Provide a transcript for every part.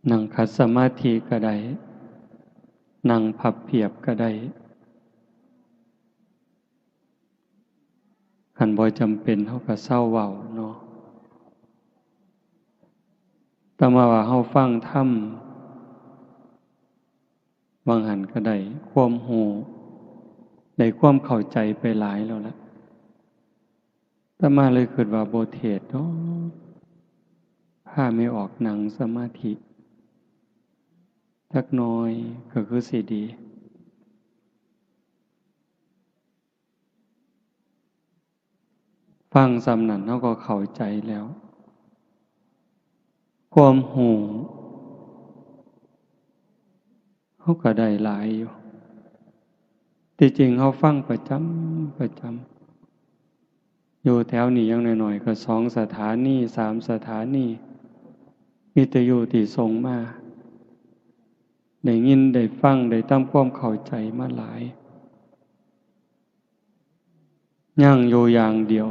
นั่งขัดสมาธิก็ได้นั่งพับเพียบก็ได้คันบ่จำเป็นเฮาก็เศร้าเว้าเนาะแต่มาว่าเฮาฟังธรรมบางหันก็ได้ความรู้ได้ความเข้าใจไปหลายแล้วล่ะแต่มาเลยคิดว่าบ่เทศน์เนาะพาไม่ออกนั่งสมาธิจักหน่อยก็คือสิดีฟังสำนั้นเฮาก็เข้าใจแล้วความรู้เฮาก็ได้หลายอยู่ที่จริงเฮาฟังประจำอยู่แถวนี้อย่างน้อยๆก็2สถานี3สถานีวิทยุที่ส่งมาได้ยินได้ฟังได้ทำความเข้าใจมาหลายยังอยู่อย่างเดียว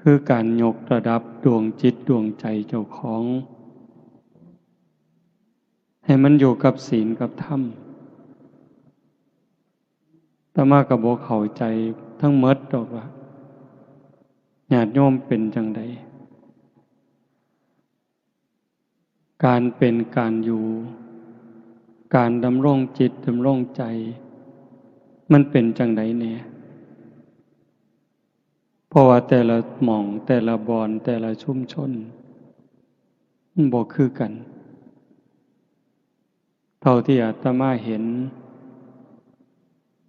คือการยกระดับดวงจิตดวงใจเจ้าของให้มันอยู่กับศีลกับธรรมอาตมาก็บ่เข้าใจทั้งหมดดอกว่าญาติโยมเป็นจังใดการเป็นการอยู่การดำรงจิตดำรงใจมันเป็นจังใดแน่เพราะว่าแต่ละหม่องแต่ละบอนแต่ละชุมชนมันบ่คือกันเท่าที่อาตมาเห็น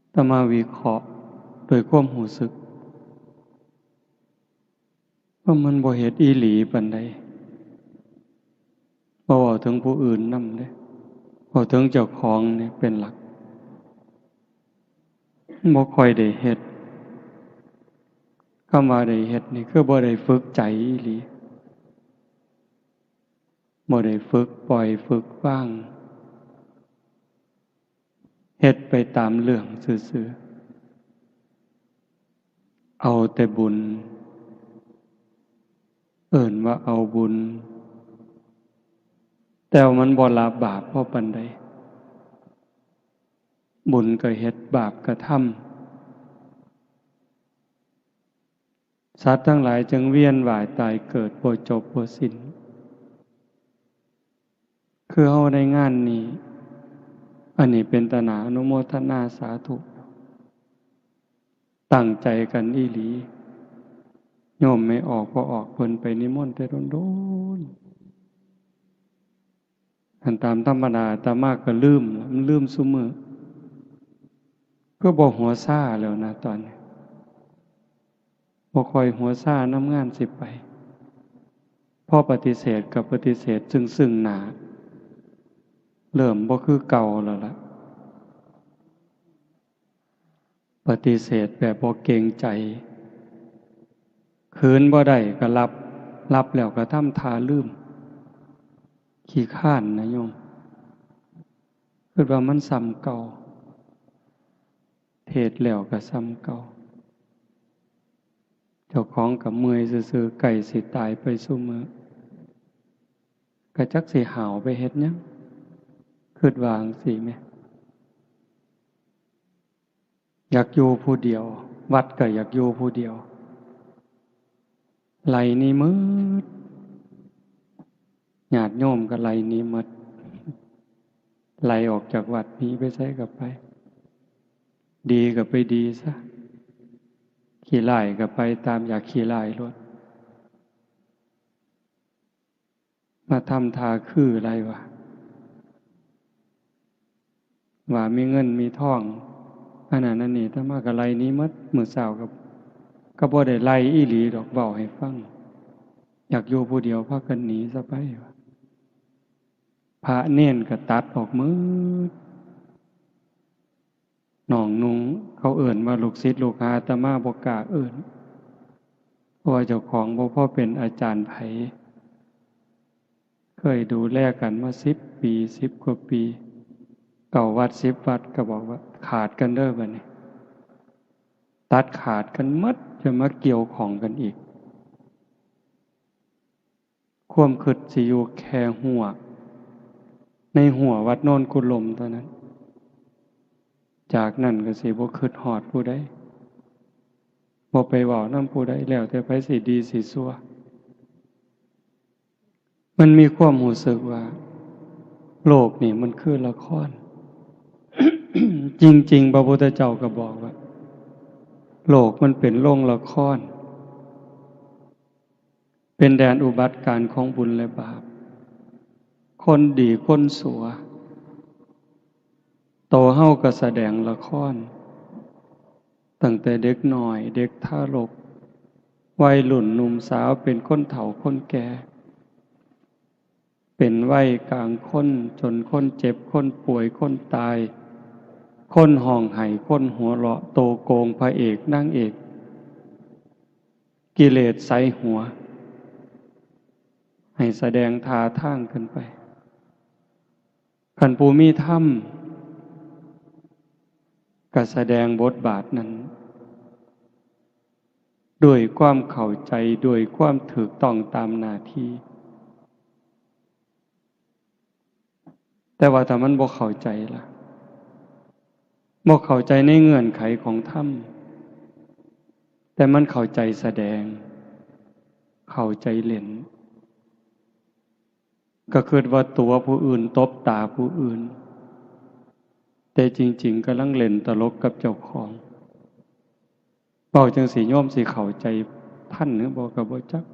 อาตมาวิเคราะห์โดยความรู้สึกว่ามันบ่เฮ็ดอีหลีปานใดบ่เว้าถึงผู้อื่นนำเด้เว้าถึงเจ้าของนี่เป็นหลักบ่ค่อยได้เฮ็ดคำว่าได้เฮ็ดนี่คือบ่ได้ฝึกใจอีหลีบ่ได้ฝึกปล่อยฝึกวางเฮ็ดไปตามเรื่องซื่อๆเอาแต่บุญเอิ้นว่าเอาบุญแต่ว่ามันบ่ละบาปพอปานใดบุญก็เฮ็ดบาปก็ทำสัตว์ทั้งหลายจึงเวียนว่ายตายเกิดบ่จบบ่สิ้นคือเฮาได้งานนี้อันนี้เป็นตนาอนุโมทนาสาธุตั้งใจกันอีหลีโยมไม่ออกก็ออกเพิ่นไปนิมนต์แต่โดนๆอันตามธรรมดาอาตมาก็ลืมมันลืมซุมื้อก็บ่หัวซ่าแล้วนะตอนนี้บ่ค่อยหัวซ่านำงานสิไปพอปฏิเสธกับปฏิเสธซึ่งหน้าเริ่มบ่คือเก่าแล้วล่ะปฏิเสธแบบบ่เกรงใจคืนบ่ได้ก็รับแล้วก็ทำท่าลืมขี้คร้านนะโยมคิดว่ามันซ้ำเก่าเทศแล้วก็ซ้ำเก่าเจ้าของก็เมื่อยซื่อๆใกล้สิตายไปซุมื้อก็จักสิหาวไปเฮ็ดหยังคิดว่าจั่งซี้แหมอยากอยู่ผู้เดียววัดก็อยากอยู่ผู้เดียวไล่หนี้หมดญาติโยมก็ไล่หนี้หมดไล่ออกจากวัดหนีไปไสก็ไปดีก็ไปดีซะขี้ร้ายก็ไปตามอยากขี้ร้ายโลดมาทำท่าคืออะไรวะว่ามีเงินมีทองอันนั้นอันนี้ถ้ามาก็ไล่หนี้หมดมื้อเช้าก็บ่ได้ไล่อีหลีดอกเว้าให้ฟังอยากอยู่ผู้เดียวพากันหนีซะไปวะพระเณรก็ตัดออกหมดน้องนุ่งเขาเอิ้นว่าลูกศิษย์ลูกหาอาตมาบ่กล้าเอิ้นเพราะว่าเจ้าของบ่พอเป็นอาจารย์ไผเคยดูแลกันมา10 ปี10 กว่าปีเก่าวัด10 วัดก็บอกว่าขาดกันเด้อบัดนี้ตัดขาดกันหมดจะมาเกี่ยวข้องกันอีก ความคิดสิอยู่แค่หัวในหัววัดโนนกุลมเท่านั้นจากนั้นก็สิบ่คิดฮอดผู้ใดบ่ไปเว้านำผู้ใดแล้วแต่ไผสิดีสิชั่วมันมีความรู้สึกว่าโลกนี่มันคือละคร จริงๆพระพุทธเจ้าก็บอกว่าโลกมันเป็นโรงละครเป็นแดนอุบัติการของบุญและบาปคนดีคนสัวโตเฮาก็แสดงละครตั้งแต่เด็กน้อยเด็กทารกวัยรุ่นหนุ่มสาวเป็นคนเฒ่าคนแก่เป็นวัยกลางคนจนคนเจ็บคนป่วยคนตายคนห้องไห้คนหัวเราะโตโกงพระเอกนางเอกกิเลสใส่หัวให้แสดงท่าทางขึ้นไปคันผู้มีธรรมก็แสดงบทบาทนั้นด้วยความเข้าใจด้วยความถูกต้องตามหน้าที่แต่ว่าถ้ามันบ่เข้าใจล่ะบ่เข้าใจในเงื่อนไขของธรรมแต่มันเข้าใจแสดงเข้าใจเล่นก็คิดว่าตัวผู้อื่นตบตาผู้อื่นแต่จริงๆกำลังเล่นตลกกับเจ้าของเว้าจังสิโยมสิเข้าใจท่านหรือบ่ก็บ่จัก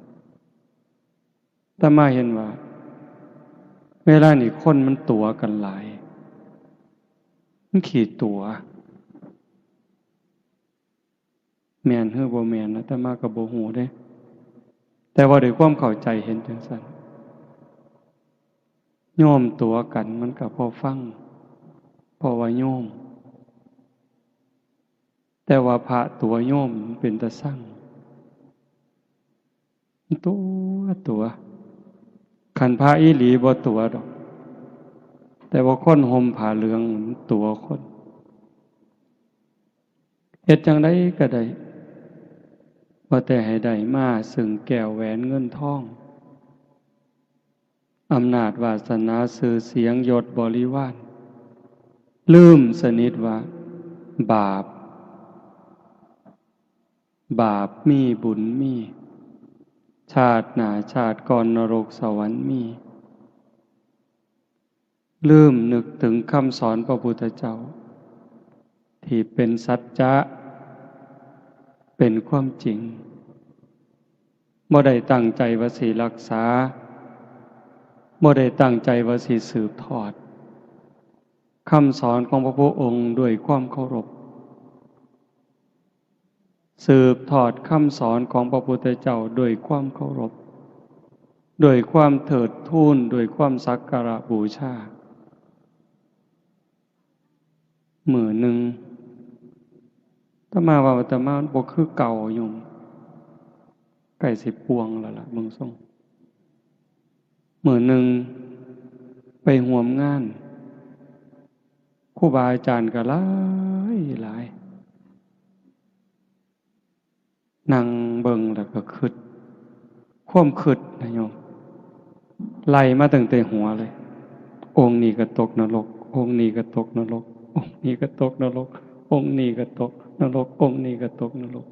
แต่มาเห็นว่าเวลานี่คนมันตัวกันหลายมันขี้ตัวแม่นหรือบ่แม่นนะแต่มาก็บ่ฮู้เด้แต่ว่าด้วยความเข้าใจเห็นจังซั่นโยมตัวกันมันก็พอฟังเพราะว่าโยมแต่ว่าพระตัวโยมมันเป็นตาสั่งตัวคันพระอีหลีบ่ตัวดอกแต่ว่าคนห่มผ้าเหลืองมันตัวคนเฮ็ดจังได๋ก็ได้ว่าแต่ให้ได้มาซึ่งแก้วแหวนเงินทองอำนาจวาสนาชื่อเสียงยศบริวารลืมสนิทว่าบาปมีบุญมีชาติหน้าชาติก่อนนรกสวรรค์มีลืมนึกถึงคำสอนพระพุทธเจ้าที่เป็นสัจจะเป็นความจริงบ่ได้ตั้งใจว่าสิรักษาบ่ได้ตั้งใจว่าสิสืบทอดคำสอนของพระพุทธองค์ด้วยความเคารพสืบทอดคำสอนของพระพุทธเจ้าด้วยความเคารพด้วยความเถิดทูนด้วยความสักการะบูชามื้อหนึ่งอาตมาว่าอาตมาบ่คือเก่าอยู่ใกล้สิปวงแล้วล่ะเบิ่งทรงมื้อหนึ่งไปร่วมงานครูบาอาจารย์ก็หลายนั่งเบิ่งแล้วก็คิดความคิดนะโยมไล่มาตั้งแต่หัวเลยองค์นี้ก็ตกนรกองค์นี้ก็ตกนรกองค์นี้ก็ตกนรกองค์นี้ก็ตกนรกองค์นี้ก็ตกนรก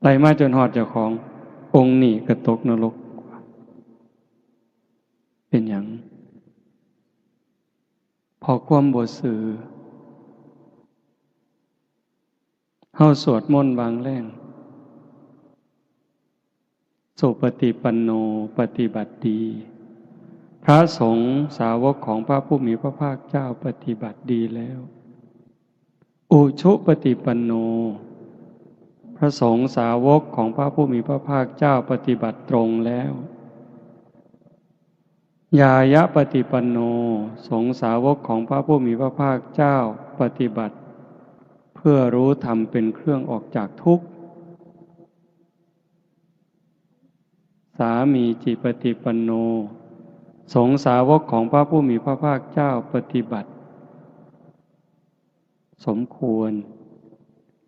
ไล่มาจนฮอดเจ้าขององค์นี้ก็ตกนรกเป็นหยังพอความบ่ซื่อเฮาสวดมนต์บางแรงสุปฏิปันโนปฏิบัติดีพระสงฆ์สาวกของพระผู้มีพระภาคเจ้าปฏิบัติดีแล้วอุชุปฏิปันโนพระสงฆ์สาวกของพระผู้มีพระภาคเจ้าปฏิบัติตรงแล้วญายะปฏิปันโนสงฆ์สาวกของพระผู้มีพระภาคเจ้าปฏิบัติเพื่อรู้ธรรมเป็นเครื่องออกจากทุกข์สามีจิปฏิปันโนสงฆ์สาวกของพระผู้มีพระภาคเจ้าปฏิบัติสมควร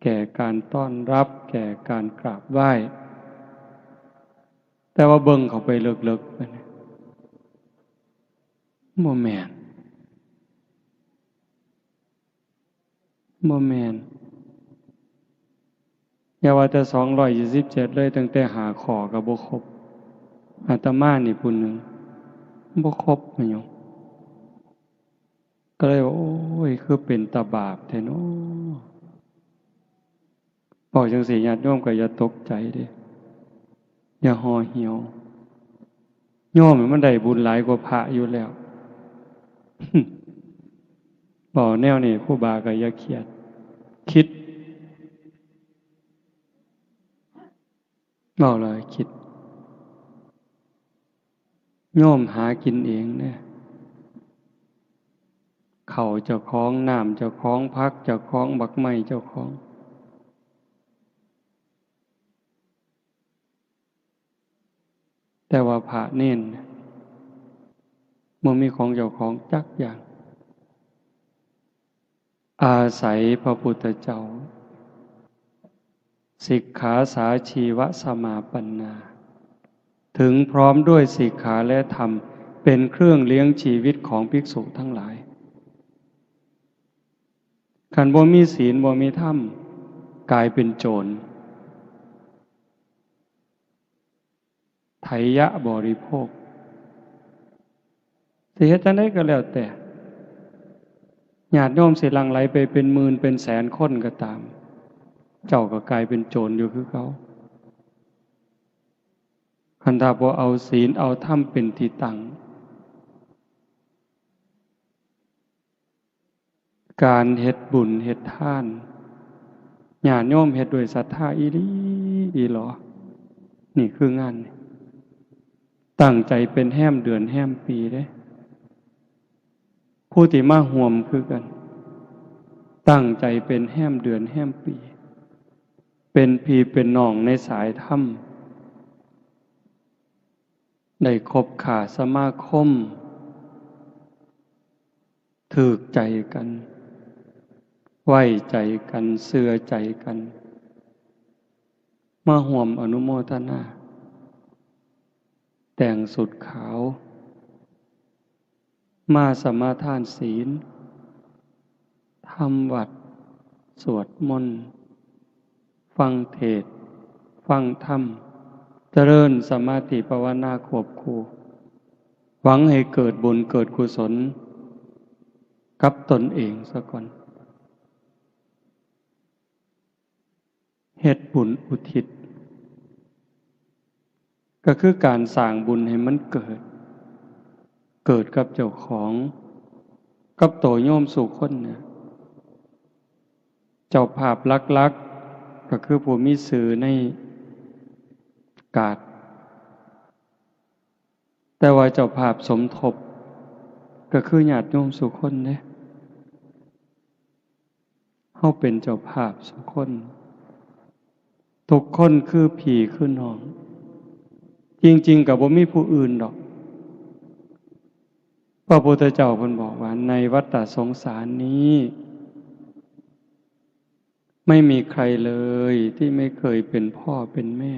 แก่การต้อนรับแก่การกราบไหว้ แต่ว่าเบิ่งเข้าไปลึกๆไปเนี่ยบ่แม่นบ่แม่นอย่าว่าแต่227เลยตั้งแต่หาข้อก็บ่ครบอาตมานี่ผู้หนึ่งบ่ครบแม่นหยังก็เลยว่าโอ้ยคือเป็นตาบาปแท้เนาะบอกจังซี่ญาติโยมก็อย่าตกใจเด้อย่าห่อเหี่ยวโยมมันได้บุญหลายกว่าพระอยู่แล้ว บอกแนวนี้ครูบาก็อย่าเครียดคิดบอกเลยคิดโยมหากินเองเนี่ยเขาเจ้าของน้ำเจ้าของพักเจ้าของบักไม้เจ้าของแต่ว่าพระเน้นมันมีของเจ้าของจักอย่างอาศัยพระพุทธเจ้าสิกขาสาชีวสมาปันนาถึงพร้อมด้วยสิกขาและธรรมเป็นเครื่องเลี้ยงชีวิตของภิกษุทั้งหลายขันบ่มีศีลบ่มีธรรมกลายเป็นโจรไถยะบริโภคสิเฮ็ดจังได๋ก็แล้วแต่ญาติโยมสิหลั่งไหลไปเป็นหมื่นเป็นแสนคนก็ตามเจ้าก็กลายเป็นโจรอยู่คือเขาคันถ้าบ่เอาศีลเอาธรรมเป็นที่ตั้งการเฮ็ดบุญเฮ็ดทานญาติโยมเฮ็ดด้วยศรัทธาอีหลีอีหลอนี่คืองานตั้งใจเป็นแห้มเดือนแห้มปีเด้ผู้ที่มาห่วมคือกันตั้งใจเป็นแห้มเดือนแห้มปีเป็นพี่เป็นน้องในสายธรรมได้คบขาสมาคมถูกใจกันไว้ใจกันเชื่อใจกันมาห่วมอนุโมทนาแต่งสุดขาวมาสมาทานศีลทำวัดสวดมนต์ฟังเทศน์ฟังธรรมเจริญสมาธิภาวนาควบคู่หวังให้เกิดบุญเกิดกุศลกับตนเองซะก่อนเฮ็ดบุญอุทิศก็คือการสร้างบุญให้มันเกิดกับเจ้าของกับโตโยมสู่คนเนี่ยเจ้าภาพลักๆก็คือผู้มีสื่อในกาศแต่ว่าเจ้าภาพสมทบก็คือญาติโยมสู่คนเนี่ยเฮาเป็นเจ้าภาพสู่คนทุกคนคือพี่คือน้องจริงๆก็บ่มีผู้อื่นดอกพระพุทธเจ้าเพิ่นบอกว่าในวัฏสงสารนี้ไม่มีใครเลยที่ไม่เคยเป็นพ่อเป็นแม่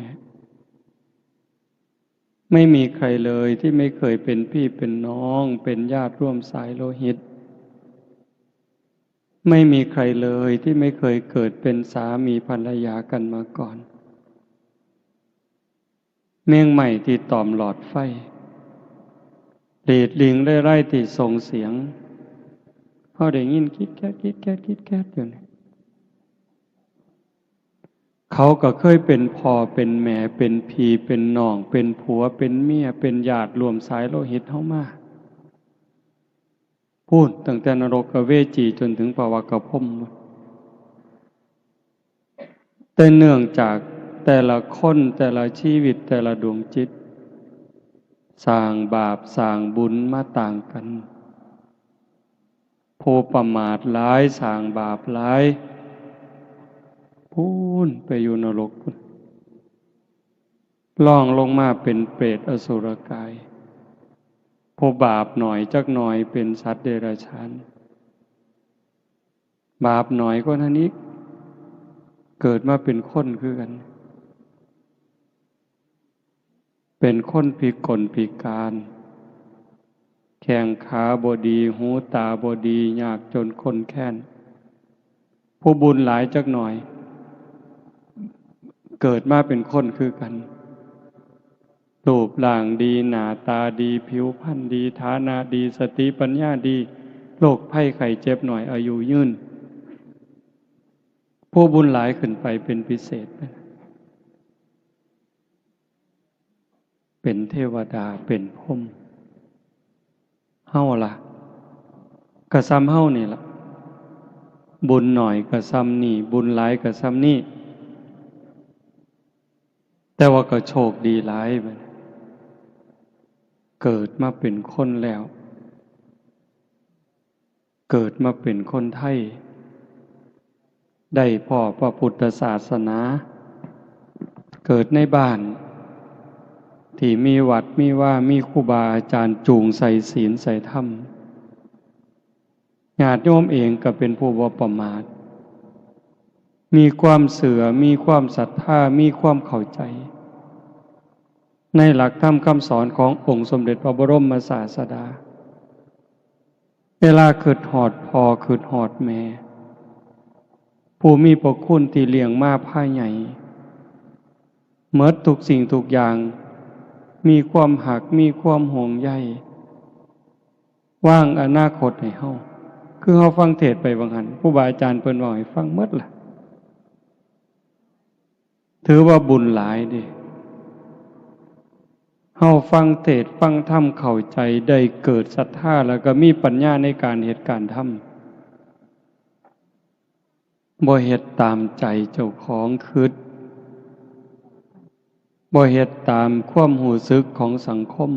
ไม่มีใครเลยที่ไม่เคยเป็นพี่เป็นน้องเป็นญาติร่วมสายโลหิตไม่มีใครเลยที่ไม่เคยเกิดเป็นสามีภรรยากันมาก่อนเมี่ยงใหม่ที่ตอมหลอดไฟเดดลิงไร่ที่ส่งเสียงเขาได้ยินคิดแก๊ดอยู่เนี่ยเขาก็เคยเป็นพ่อเป็นแม่เป็นพี่เป็นน้องเป็นผัวเป็นเมียเป็นญาติรวมสายโลหิตเฮามาพูดตั้งแต่นรกเวจีจนถึงภวกพรหมแต่เนื่องจากแต่ละคนแต่ละชีวิตแต่ละดวงจิตสร้างบาปสร้างบุญมาต่างกันผู้ประมาทหลายสร้างบาปหลายพูนไปอยู่นรกพุ่นล่องลงมาเป็นเปรตอสุรกายผู้บาปหน่อยจักหน่อยเป็นสัตว์เดรัจฉานบาปหน่อยก็นั้นอีกเกิดมาเป็นคนคือกัน เป็นคนพิกลพิการแข้งขาบ่ดีหูตาบ่ดียากจนคนแค้นผู้บุญหลายจักหน่อยเกิดมาเป็นคนคือกันรูปร่างดีหน้าตาดีผิวพรรณดีฐานะดีสติปัญญาดีโรคภัยไข้เจ็บหน่อยอายุยืนผู้บุญหลายขึ้นไปเป็นพิเศษเป็นเทวดาเป็นพรหมเฮาล่ะกะซ้ำเฮานี่ล่ะบุญหน่อยกะซ้ำนี่บุญหลายกะซ้ำนี่แต่ว่าก็โชคดีหลายบัดเกิดมาเป็นคนแล้วเกิดมาเป็นคนไทยได้พ่อพระพุทธศาสนาเกิดในบ้านที่มีวัดมีว่ามีครูบาอาจารย์จูงใส่ศีลใส่ธรรมญาติโยมเองก็เป็นผู้บ่ประมาทมีความเสื่อมีความศรัทธามีความเข้าใจในหลักธรรมคำสอนขององค์สมเด็จพระบรมศาสดาเวลาคิดฮอดพ่อคิดฮอดแม่ผู้มีพระคุณที่เลี้ยงมาพาใหญ่หมดทุกสิ่งทุกอย่างมีความหักมีความห่วงใยว่างอนาคตให้เฮาคือเฮาฟังเทศน์ไปบางหันครูบาอาจารย์เพิ่นเว้าให้ฟังหมดล่ะถือว่าบุญหลายเด้เฮาฟังเทศน์ฟังธรรมเข้าใจได้เกิดศรัทธาแล้วก็มีปัญญาในการเฮ็ดการทำบ่เฮ็ดตามใจเจ้าของคิดบ่เฮ็ดตามความรู้สึกของสังคม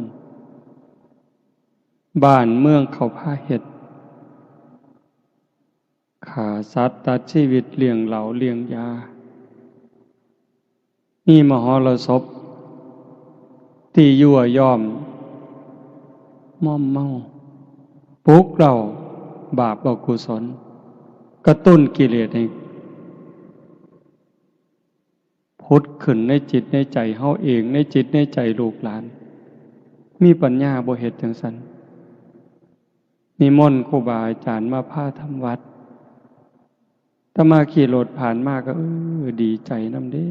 บ้านเมืองเขาพาเฮ็ดฆ่าสัตว์ตัดชีวิตเลี้ยงเหล้าเลี้ยงยามีมหรสพที่ยั่วย้อมม่อมเมาปลุกเราบาปอกุศลกระตุ้นกิเลสให้พุทธขึ้นในจิตในใจเฮาเองในจิตในใจลูกหลานมีปัญญาบ่เฮ็ดจังซั่นนิมนต์ครูบาอาจารย์มาพาทำวัดอาตมาขี่รถผ่านมาก็ดีใจนำเด้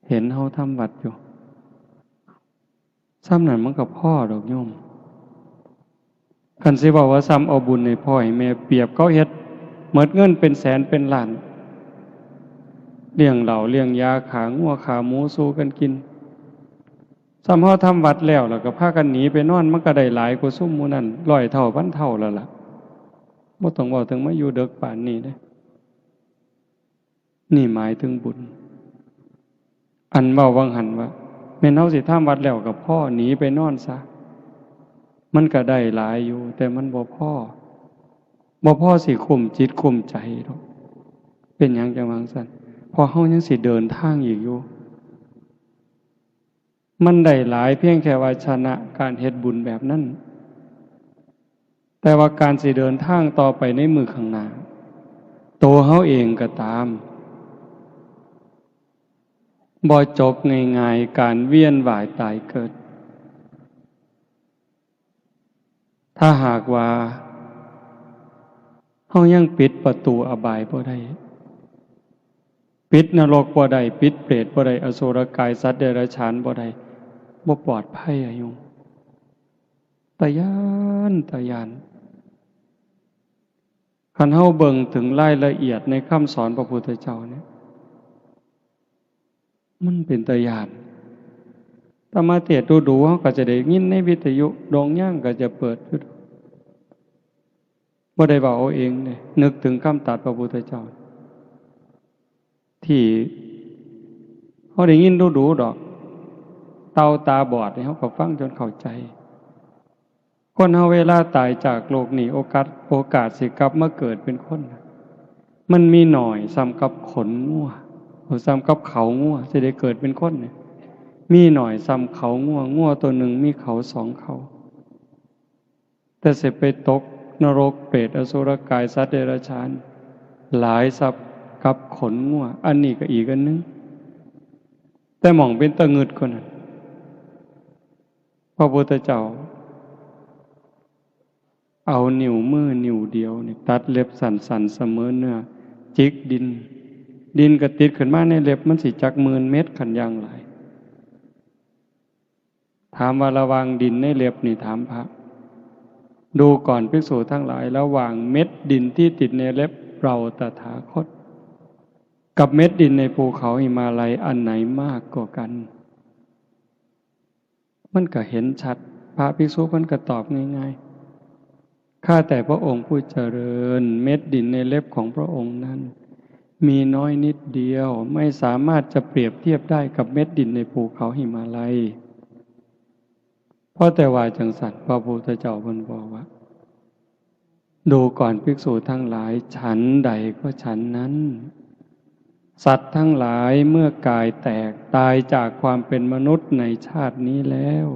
เห็นเฮาทำวัดอยู่ซ้ำนั้นมันก็พ่อดอกโยมคันสิบอกว่าซ้ำเอาบุญให้พ่อให้แม่เปรียบเขาเฮ็ดหมดเงินเป็นแสนเป็นล้านเลี้ยงเหล้าเลี้ยงยาขางัวขาหมูสู้กันกินซ้ำเฮาทำวัดแล้วก็พากันหนีไปนอนมันก็ได้หลายกว่าซุ่มหมู่นั้น100 เท่าพันเท่าแล้วล่ะบ่ต้องเว้าถึงมาอยู่ดึกปานนี้เด้นี่หมายถึงบุญอันเว้าวังหันว่าแม่นเฮาสิทำวัดแล้วก็พ่อหนีไปนอนซะมันก็ได้หลายอยู่แต่มันบ่พอสิคุมจิตคุมใจดอกเป็นหยังจังว่าซั่นพอเฮายังสิเดินทางอีกอยู่มันได้หลายเพียงแค่ว่าชนะการเฮ็ดบุญแบบนั้นแต่ว่าการสิเดินทางต่อไปในมือข้างหน้าตัวเฮาเองก็ตามบ่จบง่ายๆการเวียนว่ายตายเกิดถ้าหากว่าเฮายังปิดประตูอบายบ่ได้ปิดนรกบ่ได้ปิดเปรตบ่ได้อสุรกายสัตว์เดรัจฉานบ่ได้บ่ปลอดภัยอะโยมตะยานคันเฮาเบิ่งถึงรายละเอียดในคำสอนพระพุทธเจ้าเนี่ยมันเป็นตะยานถ้ามาเทศน์ดูๆเฮาก็จะได้ยินในวิทยุดงย่างก็จะเปิดอยู่บ่ได้เว้าเอาเองเด้นึกถึงคำตรัสพระพุทธเจ้าที่เขาได้ยินดูดอกเตาตาบอดเขาก็ฟังจนเข้าใจคนเฮาเวลาตายจากโลกนี้โอกาสสิกลับมาเกิดเป็นคนมันมีหน่อยซ้ำกับขนงัวซ้ำกับเขางัวสิได้เกิดเป็นคนเนี่ยมีหน่อยซ้ำเขางัวตัวหนึ่งมีเขา2 เขาแต่สิไปตกนรกเปรตอสุรกายสัตว์เดรัจฉานหลายสับ กับขนงัวอันนี้ก็อีกอันนึงแต่หม่องเป็นตะงึดคนนั้นพระพุทธเจ้าเอานิ้วมือนิ้วเดียวนี่ตัดเล็บสันๆเสมอเนื้อจิกดินก็ติดขึ้นมาในเล็บมันสิจัก10,000 เม็ดขันอย่างหลายถามว่าระวังดินในเล็บนี่ถามพระดูก่อนภิกษุทั้งหลายระหว่างเม็ดดินที่ติดในเล็บเราตถาคตกับเม็ดดินในภูเขาหิมาลัยอันไหนมากกว่ากันมันก็เห็นชัดพระภิกษุมันก็ตอบง่ายๆข้าแต่พระองค์ผู้เจริญเม็ดดินในเล็บของพระองค์นั้นมีน้อยนิดเดียวไม่สามารถจะเปรียบเทียบได้กับเม็ดดินในภูเขาหิมาลัยเพราะแต่ว่าจังสัตว์พระพุทธเจ้าเพิ่นบอกว่าดูก่อนภิกษุทั้งหลายฉันใดก็ฉันนั้นสัตว์ทั้งหลายเมื่อกายแตกตายจากความเป็นมนุษย์ในชาตินี้แล้ว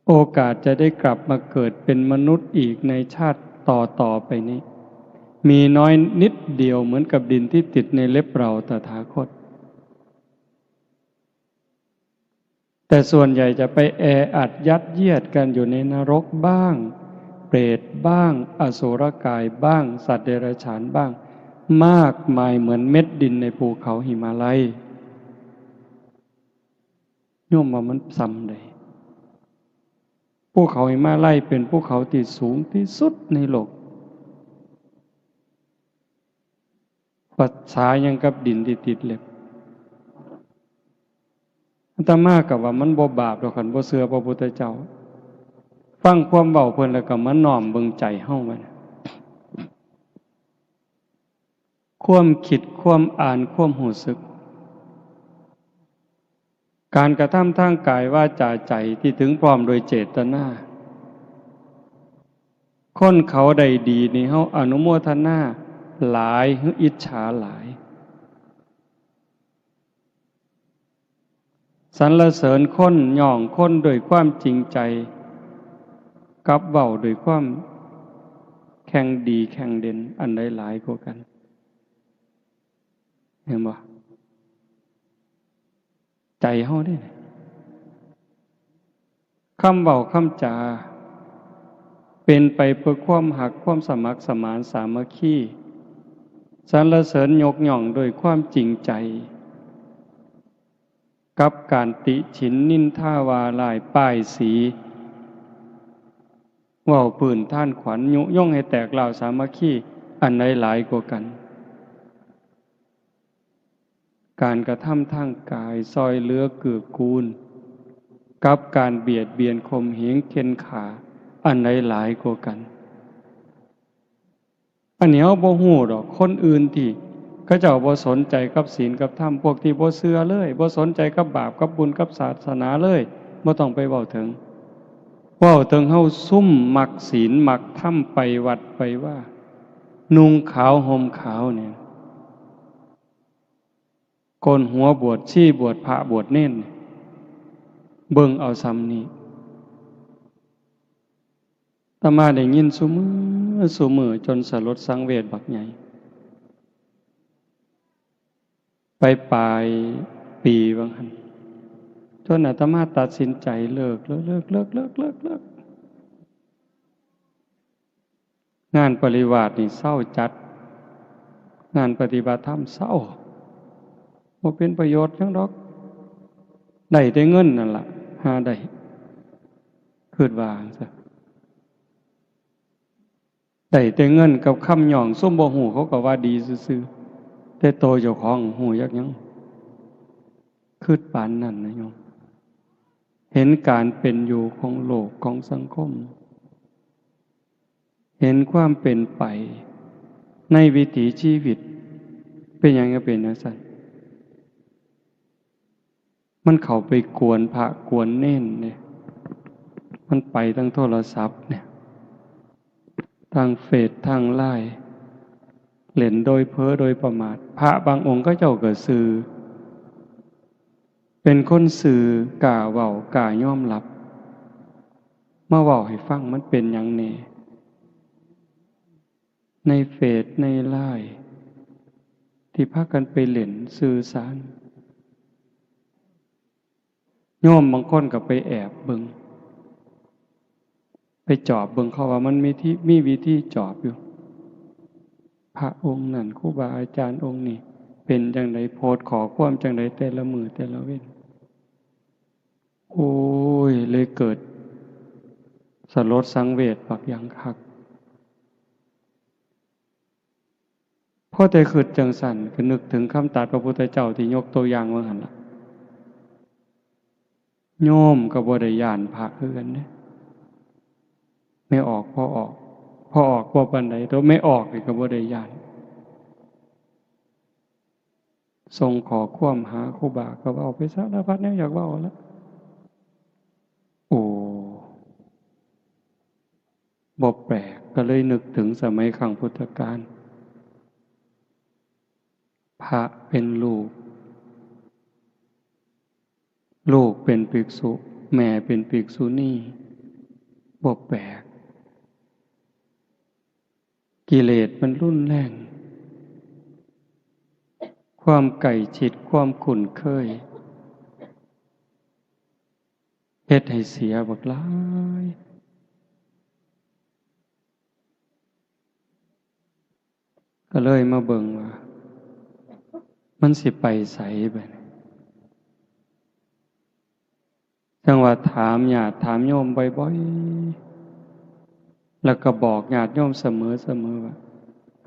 โอกาสจะได้กลับมาเกิดเป็นมนุษย์อีกในชาติต่อไปนี้มีน้อยนิดเดียวเหมือนกับดินที่ติดในเล็บเราตถาคตแต่ส่วนใหญ่จะไปแออัดยัดเยียดกันอยู่ในนรกบ้างเปรตบ้างอสุรกายบ้างสัตว์เดรัจฉานบ้างมากมายเหมือนเม็ดดินในภูเขาหิมาลัยโยมว่ามันซ้ำใดภูเขาหิมาลัยเป็นภูเขาที่สูงที่สุดในโลกปัจฉายังกับดินที่ติดเล็บอาตมากับว่ามันบ่บาปดอกคันบ่เชื่อพระพุทธเจ้าฟังความเว้าเพิ่นแล้วก็มาน้อมเบิ่งใจเฮามันความคิดความอ่านความรู้สึกการกระทำทางกายวาจาใจที่ถึงพร้อมโดยเจตนาคนเขาได้ดีนี่เฮาอนุโมทนาหลายหรืออิจฉาหลายสรรเสริญคนย่องคนโดยความจริงใจกับเว้าโดยความแข่งดีแข่งเด่นอันใดหลายกว่ากันเห็นบ่ใจเฮาได้คำเว้าคำจาเป็นไปเพื่อความหักความสมัครสมานสามัคคีสรรเสริญยกย่องโดยความจริงใจกับการติฉินนินทาวาลายป้ายสีเว้าปืนท่านขวัญยุยงให้แตกเหล่าสามัคคีอันใดหลายกว่ากันการกระทำทางกายซอยเหลือเกื้อกูลกับการเบียดเบียนข่มเหงเข็นขาอันใดหลายกว่ากันอันนี้เฮาบ่ฮู้ดอกคนอื่นที่เขาเจ้าบ่สนใจกับศีลกับธรรมพวกที่บ่เชื่อเลยบ่สนใจกับบาปกับบุญกับศาสนาเลยบ่ต้องไปเว้าถึงเฮาซุ่มมักศีลมักธรรมไปวัดไปว่านุ่งขาวห่มขาวเนี่ยโกนหัวบวชชีบวชพระบวชเน้นเบิ่งเอาซ้ำนี้อาตมาได้ยินซุมื้อจนสลดสังเวชบักใหญ่ไปปลายปีบางหันจนอาตมาตัดสินใจเลิกงานปริวาสนี่เศร้าจัดงานปฏิบัติธรรมเศร้าบ่เป็นประโยชน์หยังดอกได้แต่เงินนั่นล่ะหาได้คิดว่าจังซั่นได้แต่เงินกับคำหย่องซุ่มบ่ฮู้เขาก็ว่าดีซื่อๆแต่โตเจ้าของฮู้ยักหยังคิดปานนั้นนะโยมเห็นการเป็นอยู่ของโลกของสังคมเห็นความเป็นไปในวิถีชีวิตเป็นหยังก็เป็นจังซั่นมันเข้าไปกวนพระกวนเน้นเนี่ยมันไปทั้งโทรศัพท์เนี่ยทางเฟซทางไลน์เล่นโดยเพ้อโดยประมาทพระบางองค์ก็เจ้าก็สื่อเป็นคนสื่อกล้าเว้ากล้ายอมรับมาเว้าให้ฟังมันเป็นหยังแน่ในเฟซในไลน์ ที่พากันไปเล่นสื่อสารโยมบางคนก็ไปแอบเบิ่งไปจอบเบิ่งเขาว่ามันมีวิธีจอบอยู่พระองค์นั่นครูบาอาจารย์องค์นี้เป็นจังไดโพสต์ขอความจังไดแต่ละมือแต่ละเว้นโอ้ยเลยเกิดสลดสังเวชบักอย่างคักพอแต่คิดจังสั่นก็นึกถึงคำตรัสพระพุทธเจ้าที่ยกตัวอย่างว่าหั่นล่ะโยมก็บ่ได้ย้านพระคือกันเด้ไม่ออกพอออกบ่ปานใดตัวไม่ออกนี่ก็บ่ได้ย้านส่งขอความหาครูบาก็เว้าไปสารพัดแนวอยากเว้าแล้วโอ้บ่แปลกก็เลยนึกถึงสมัยครั้งพุทธกาลพระเป็นลูกเป็นภิกษุแม่เป็นภิกษุณีบ่แปลกกิเลสมันรุนแรงความไก่ฉิดความคุ้นเคยเฮ็ดให้เสียบักหลายก็เลยมาเบิ่งว่ามันสิไปไสบัดนี้จังว่าถามญาติถามโยมบ่อยๆแล้วก็บอกญาติโยมเสมอว่า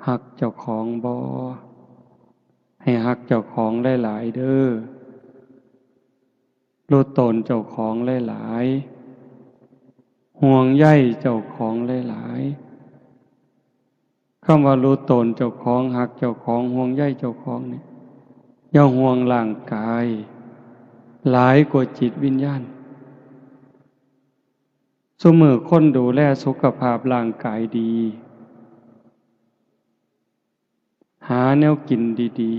ฮักเจ้าของบ่ให้ฮักเจ้าของหลายๆเด้อรู้ตนเจ้าของหลายๆห่วงใยเจ้าของหลายๆคำว่ารู้ตนเจ้าของฮักเจ้าของห่วงใยเจ้าของนี่อย่าห่วงร่างกายหลายกว่าจิตวิญญาณซุมื้อคนดูแลสุขภาพร่างกายดีหาแนวกินดี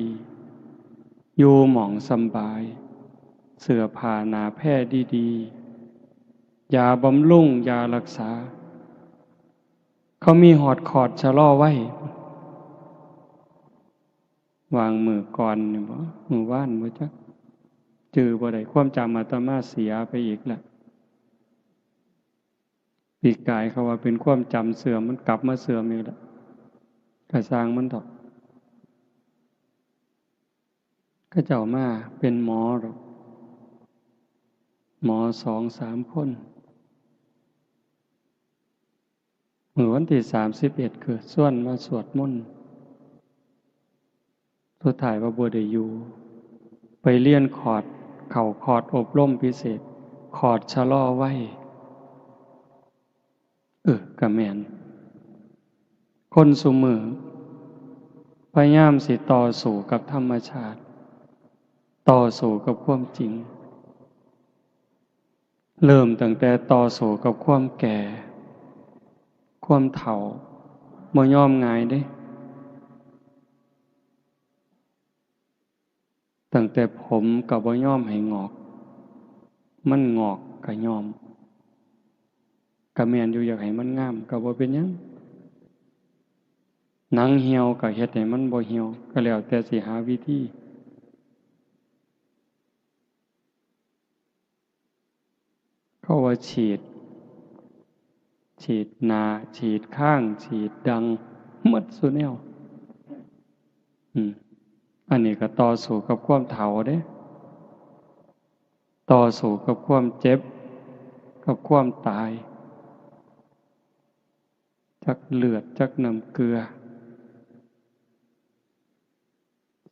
ๆอยู่หม่องสำบายเสื้อผ้าหนาแพร่ดีๆยาบำรุงยารักษาเขามีหอดคอร์ดชะลอไว้วางมือก่อนนี่บ่มือว่านบ่จักจือบ่ได้ความจำอาตมาเสียไปอีกแล้วปีกายเขาว่าเป็นความจำเสื่อมมันกลับมาเสื่อมอีกแล้วกระสร้างมันดอกก็เจ้ามาเป็นหมอหรอกหมอ2-3 คนเมื่อวันที่31คือส่วนมาสวดมนต์สุดท้ายว่าบ่ได้อยู่ไปเรียนเข้าคอร์สอบรมพิเศษคอร์สชะลอไว้ก็แม่นคนซุมื้อพยายามสิต่อสู้กับธรรมชาติต่อสู้กับความจริงเริ่มตั้งแต่ต่อสู้กับความแก่ความเฒ่าบ่ยอมง่ายเด้ตั้งแต่ผมก็บ่ยอมให้งอกมันงอกก็ยอมก็แม่นอยู่อยากให้มันงามก็บ่เป็นหยังหนังเหี่ยวก็เฮ็ดให้มันบ่เหี่ยวก็แล้วแต่สิหาวิธีเขาว่าฉีดหน้าฉีดข้างฉีดดังหมดซุแนวอันนี้ก็ต่อสู้กับความเฒ่าเด้ต่อสู้กับความเจ็บกับความตายจักเลือดจักน้ำเกลือ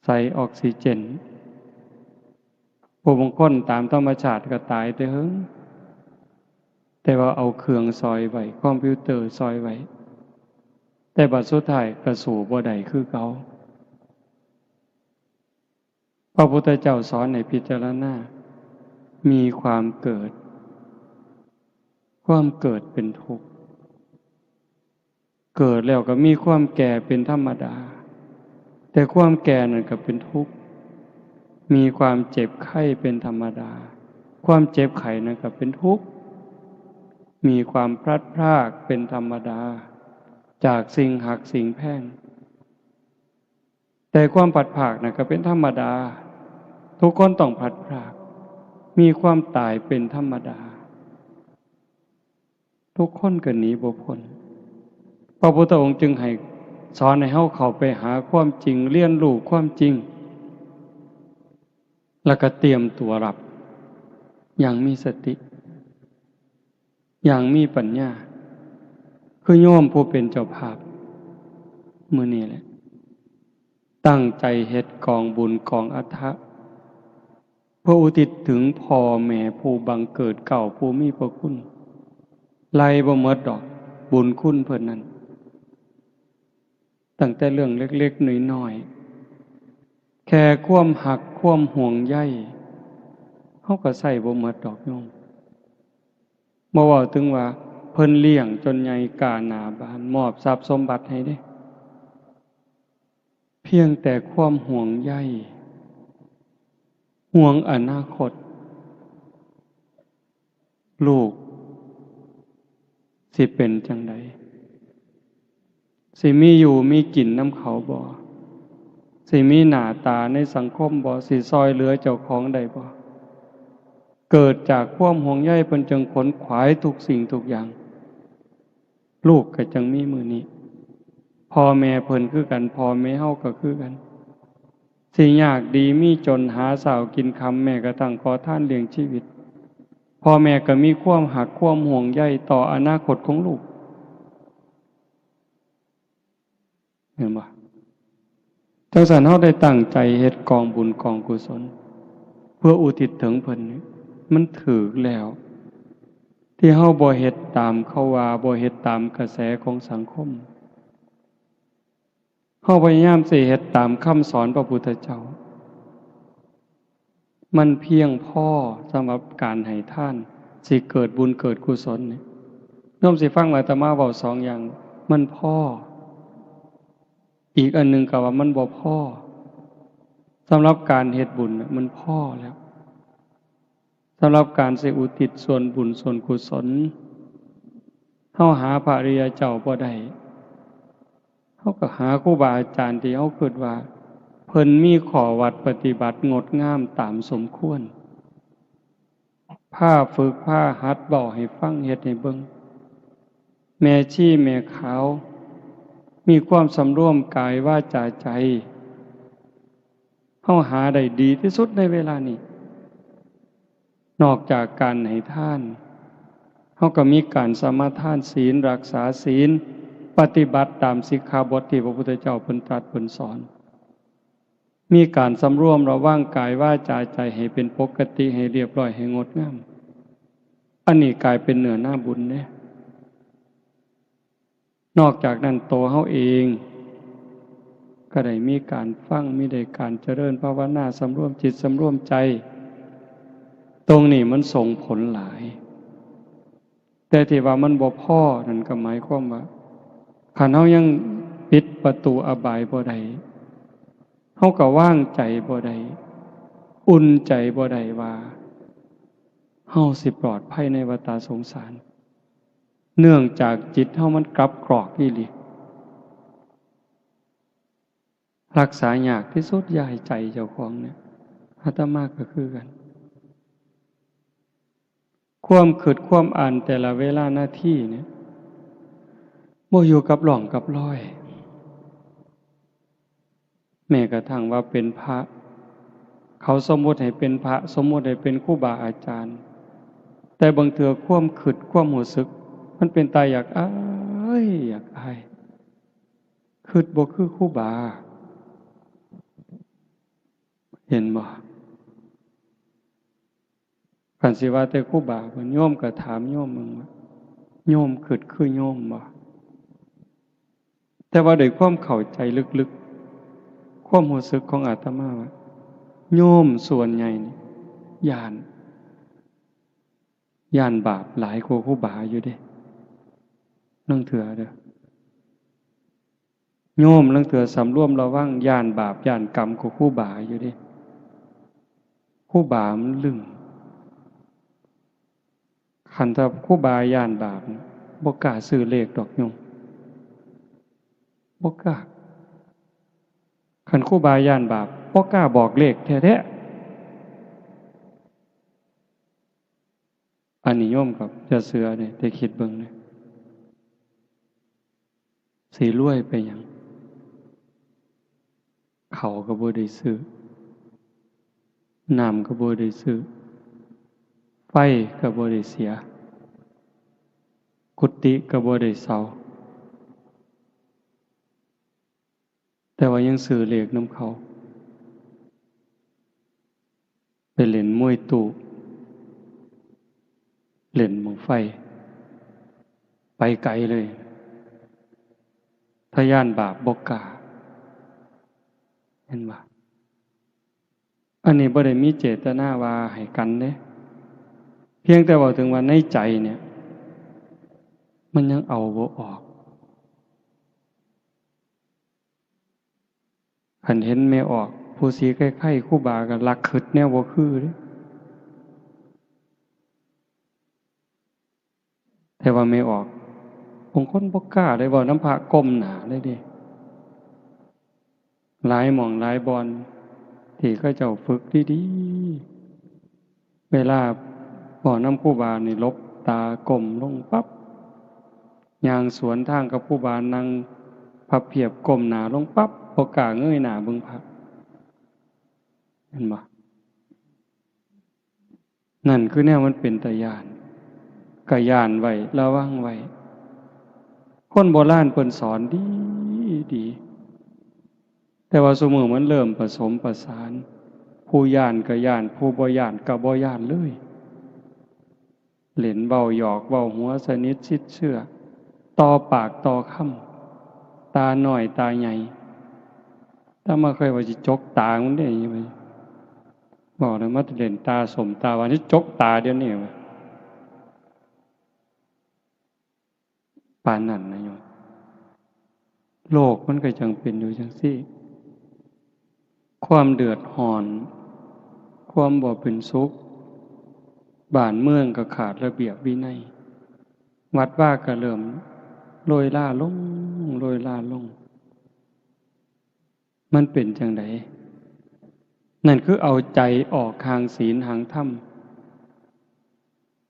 ใส่ออกซิเจนผู้บางคนตามธรรมชาติก็ตายแต่เฮิงแต่ว่าเอาเครื่องซอยไว้คอมพิวเตอร์ซอยไว้แต่บัดสุดท้ายก็สู่บ่ได้คือเก่าพระพุทธเจ้าสอนให้พิจารณามีความเกิดเป็นทุกข์เกิดแล้วก็มีความแก่เป็นธรรมดาแต่ความแก่นั่นก็เป็นทุกข์มีความเจ็บไข้เป็นธรรมดาความเจ็บไข้นั่นก็เป็นทุกข์มีความพลัดพรากเป็นธรรมดาจากสิ่งหักสิ่งแพงแต่ แต่ความผัดผากนะก็เป็นธรรมดาทุกคนต้องผัดผากมีความตายเป็นธรรมดาทุกคนก็หนีบ่พ้นพระพุทธองค์จึงให้สอนให้เฮาเข้าไปหาความจริงเรียนรู้ความจริงแล้วก็เตรียมตัวรับอย่างมีสติอย่างมีปัญญาคือโยมผู้เป็นเจ้าภาพมื้อนี้แหละตั้งใจเฮ็ดกองบุญกองอทะเพื่ออุทิศถึงพ่อแม่ผู้บังเกิดเก่าผู้มีพระคุณไล่บ่หมดดอกบุญคุณเพิ่นนั้นตั้งแต่เรื่องเล็กๆน้อยๆแค่ความหักความห่วงใยเฮาก็ใช้บ่หมดดอกโยมบ่เว้าถึงว่าเพิ่นเลี้ยงจนใหญ่กล้าหน้าบานมอบทรัพย์สมบัติให้เด้เพียงแต่ความห่วงใยห่วงอนาคตลูกสิเป็นจังใดสิมีอยู่มีกินน้ำเขาบ่สิมีหน้าตาในสังคมบ่สิซอยเหลือเจ้าของได้บ่เกิดจากความห่วงใยเพิ่นจึงขนขวายทุกสิ่งทุกอย่างลูกก็จังมีมื้อนี้พ่อแม่เพิ่นคือกันพ่อแม่เฮาก็คือกันสิยากดีมีจนหาเช้ากินค่ำแม่ก็ตั้งขอทานเลี้ยงชีวิตพ่อแม่ก็มีความหักความห่วงใยต่ออนาคตของลูกเห็นบ่จังซั่นเฮาได้ตั้งใจเฮ็ดกองบุญกองกุศลเพื่ออุทิศถึงเพิ่นนี่มันถูกแล้วที่เฮาบ่เฮ็ดตามเขาว่าบ่เฮ็ดตามกระแสของสังคมเฮาพยายามสิเฮ็ดตามคำสอนพระพุทธเจ้ามันเพียงพอสำหรับการให้ทานสิเกิดบุญเกิดกุศลนี่โยมสิฟังอาตมาเว้า2อย่างมันพออีกอันหนึ่งก็ว่ามันบ่พอสำหรับการเฮ็ดบุญมันพอแล้วสำหรับการสิอุทิศส่วนบุญส่วนกุศลเฮาหาพระอริยเจ้าบ่ได้เฮาก็หาครูบาอาจารย์ที่เฮาคิดว่าเพิ่นมีข้อวัดปฏิบัติงดงามตามสมควรพาฝึกพาหัดเว้าให้ฟังเฮ็ดให้เบิ่งแม่ชีแม่ขาวมีความสำรวมกายวาจาใจเฮาหาได้ดีที่สุดในเวลานี้นอกจากการให้ทานเฮาก็มีการสมาทานศีลรักษาศีลปฏิบัติตามสิกขาบทที่พระพุทธเจ้าเพิ่นตรัสเพิ่นสอนมีการสำรวมระวังกายวาจาใจให้เป็นปกติให้เรียบร้อยให้งดงามอันนี้กลายเป็นเนื้อหน้าบุญเด้นอกจากนั้นตัวเฮาเองก็ได้มีการฟังมีได้การเจริญภาวนาสำรวมจิตสำรวมใจตรงนี้มันส่งผลหลายแต่ที่ว่ามันบ่พอนั่นก็หมายความว่าคันเฮายังปิดประตูอบายบ่ได้เฮาก็ว่างใจบ่ได้อุ่นใจบ่ได้ว่าเฮาสิปลอดภัยในวัฏสงสารเนื่องจากจิตเฮามันกลับกรอกอีหลีรักษายากที่สุดอย่าให้ใจเจ้าของเนี่ยอาตมาก็คือกันความคิดความอ่านแต่ละเวลาหน้าที่เนี่ยบ่อยู่กับหล่องกับลอยแม้กระทั่งว่าเป็นพระเขาสมมุติให้เป็นพระสมมุติให้เป็นครูบาอาจารย์แต่บางเทื่อความคิดความรู้สึกมันเป็นตาอยากอายอยากอายคิดบ่คือครูบาเห็นบ่คันสิว่าแต่ครูบาเพิ่นโยมก็ถามโยมมึงว่าโยมคิดคือโยมบ่แต่ว่าด้วยความเข้าใจลึกๆความรู้สึกของอาตมาว่าโยมส่วนใหญ่นี่ย่านบาปหลายกว่าครูบาอยู่เด้นั่งเถื่อเด้อโยมนั่งเถื่อสำรวมระวังย่านบาปย่านกรรมกว่าครูบาอยู่เด้ครูบามันลึงคันถ้าครูบาย่านบาปบ่กล้าซื้อเลขดอกโยมบ่กล้า คันครูบาย่านบาปบ่กล้าบอกเลขแท้ๆอันนิยมกับจะเสือเนี่ยได้คิดเบิ่งเนี่ยสิรวยไปหยังเขาก็บ่ได้ซื้อน้ำก็บ่ได้ซื้อไฟก็บ่ได้เสียกุฏิก็บ่ได้เซาแต่ว่ายังซื้อเลขนำเขาไปเล่นมวยตู้เล่นบั้งไฟไปไกลเลยถ้าย่านบาปบ่กล้าเห็นบ่อันนี้บ่ได้มีเจตนาว่าให้กันเด้เพียงแต่ว่าถึงว่าในใจเนี่ยมันยังเอาบ่ออกคันเห็นไม่ออกผู้สีใกล้ๆครูบาก็ลักขึดแนวบ่คือเด้แต่ว่าไม่ออกบางคนบ่กล้าได้เว้าน้ำพระก้มหน้าเลยเด้หลายหม่องหลายบอนที่เขาเจ้าฝึกดีๆเวลาบ่น้ำครูบานี่ลบตาก้มลงปั๊บย่างสวนทางกับครูบานั่งพับเพียบก้มหน้าลงปั๊บบ่กล้าเงยหน้าเบิ่งพระเห็นบ่นั่นคือแนวมันเป็นตาย้านก็ย้านไว้ระวังไว้คนโบราณเพิ่นสอนดีแต่ว่าซุมื้อมันเริ่มผสมประสานผู้ย้านก็ย้านผู้บ่ย้านก็บ่ย้านเลยเล่นเว้าหยอกเว้าหัวสนิทชิดเชื่อต่อปากต่อคำตาน้อยตาใหญ่ถ้ามาเคยว่าสิจกตามันได้ยังไงบอกเลยมาเล่นตาสมตาวันนี้จกตาเดี๋ยวนี้ปานนั้นนะโยมโลกมันก็จังเป็นอยู่จังซี่ความเดือดร้อน ความบ่เป็นสุขบ้านเมืองก็ขาดระเบียบวินัยวัดว่าก็เริ่มโรยล่าลงโรยล่าลงมันเป็นจังไดนั่นคือเอาใจออกทางศีลทางธรรม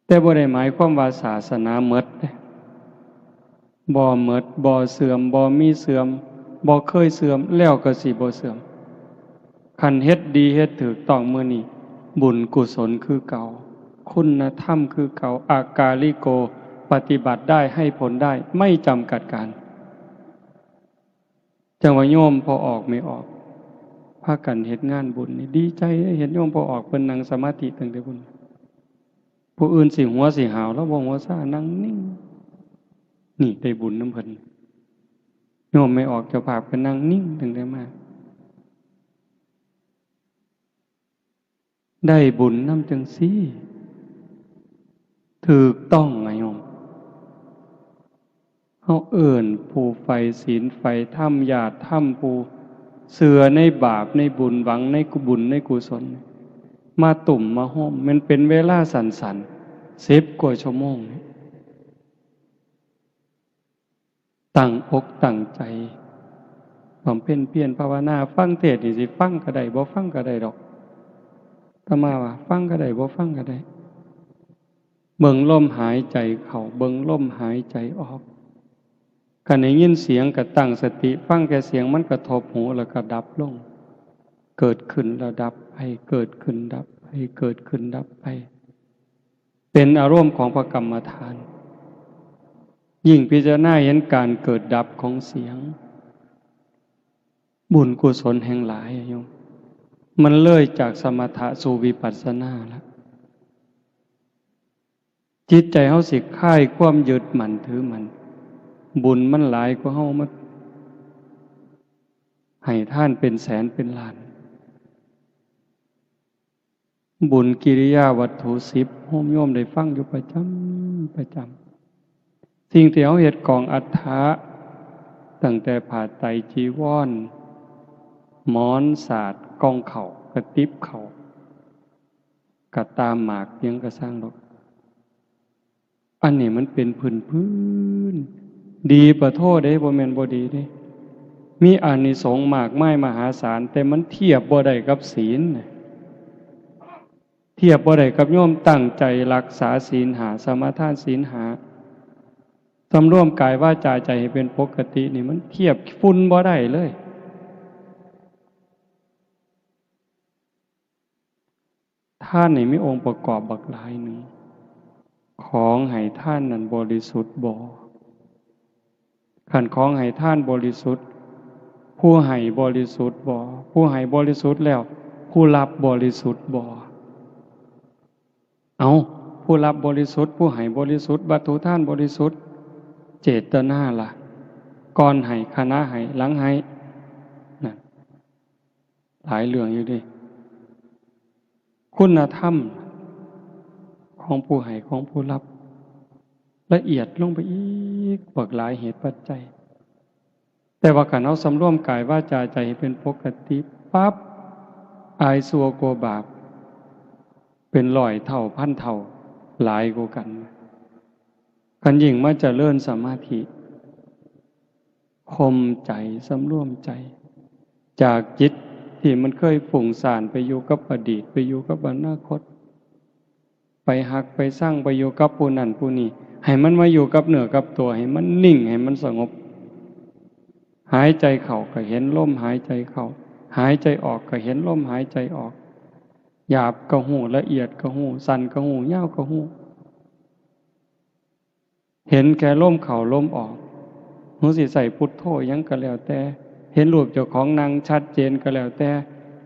แต่บ่ได้หมายความว่าศาสนาหมดเด้บ่หมดบ่เสื่อมบ่มีเสื่อมบ่เคยเสื่อมแล้วก็สิบ่เสื่อมคันเฮ็ดดีเฮ็ดถูกต้องมื้อนี้บุญกุศลคือเก่าคุณธรรมคือเก่าอากาลิโกปฏิบัติได้ให้ผลได้ไม่จำกัดการจังว่าโยมพอออกไม่ออกพากันเฮ็ดงานบุญนี่ดีใจเห็นโยมพอออกเพิ่นนั่งสมาธิตั้งแต่บุญผู้อื่นสิหัวสิหาวแล้วบ่หัวซ่านั่งนิ่งนี่ได้บุญนำเพิ่นโยมไม่ออกเจ้าภาพก็นั่งนิ่งตั้งแต่มาได้บุญนำจังซี่ถูกต้องไงโยมเฮาเอิ้นผู้ใฝ่ศีลใฝ่ธรรมญาติธรรมผู้เชื่อในบาปในบุญหวังในบุญในกุศลมาตุ่มมาห้อมมันเป็นเวลาสั้นๆ10 กว่าชั่วโมงตั้งอกตั้งใจบำเพ็ญเพียรภาวนาฟังเทศน์นี่สิฟังก็ได้บ่ฟังก็ได้ดอกอาตมาว่าฟังก็ได้บ่ฟังก็ได้เบิ่งลมหายใจเข้าเบิ่งลมหายใจออกคันได้ยินเสียงก็ตั้งสติฟังแค่เสียงมันกระทบหูแล้วก็ดับลงเกิดขึ้นแล้วดับไปเกิดขึ้นดับไปเกิดขึ้นดับไปเป็นอารมณ์ของพระกรรมฐานยิ่งพิจารณาเห็นการเกิดดับของเสียงบุญกุศลแห่งหลายโยมมันเลยจากสมถะสู่วิปัสสนาแล้วจิตใจเฮาสิคลายความยึดมั่นถือมั่นบุญมันหลายกว่าเฮามาให้ท่านเป็นแสนเป็นล้านบุญกิริยาวัตถุ10โฮมโยมได้ฟังอยู่ประจำสิ่งที่เฮาเฮ็ดกองอัฏฐะตั้งแต่ผ้าไตรจีวรหมอนสาดกองเข่ากระติบเข่ากระตามหมากยังกระสร้างดอกอันนี้มันเป็นพื้นดีประโทษเด้บ่แม่นบ่ดีเด้ มีอานิสงส์มากมายมหาศาลแต่มันเทียบบ่ได้กับศีลเทียบบ่ได้กับโยมตั้งใจรักษาศีลหาสมาทานศีลหาสำรวมกายวาจาใจให้เป็นปกตินี่มันเทียบฝุ่นบ่ได้เลยท่านนี่มีองค์ประกอบบักหลายหนึ่งของให้ท่านนั้นบริสุทธิ์บ่ขันของให้ท่านบริสุทธิ์ผู้ให้บริสุทธิ์บ่ผู้ให้บริสุทธิ์แล้วผู้รับบริสุทธิ์บ่เอาผู้รับบริสุทธิ์ผู้ให้บริสุทธิ์วัตถุท่านบริสุทธิ์เจตนาล่ะก่อนให้คณะให้หลังให้นั่นหลายเรื่องอยู่ดิคุณธรรมของผู้ให้ของผู้รับละเอียดลงไปอีกบักหลายเหตุปัจจัยแต่ว่าการเอาสำรวมกายวาจาใจให้เป็นปกติปั๊บอายสัวกลัวบาปเป็นร้อยเท่าพันเท่าหลายกว่ากันยิ่งมาเจริญสมาธิข่มใจสำรวมใจจากจิตที่มันเคยฝุ่งซ่านไปอยู่กับอดีตไปอยู่กับอนาคตไปหักไปสร้างไปอยู่กับผู้นั้นผู้นี้ให้มันมาอยู่กับเนื้อกับตัวให้มันนิ่งให้มันสงบหายใจเข้าก็เห็นลมหายใจเข้าหายใจออกก็เห็นลมหายใจออกหยาบก็หูละเอียดก็หูสั่นก็หูยาวก็หูเห็นแค่ลมเข้าลมออกหูสิใส่พุทโธยังก็แล้วแต่เห็นรูปเจ้าของนางชัดเจนก็แล้วแต่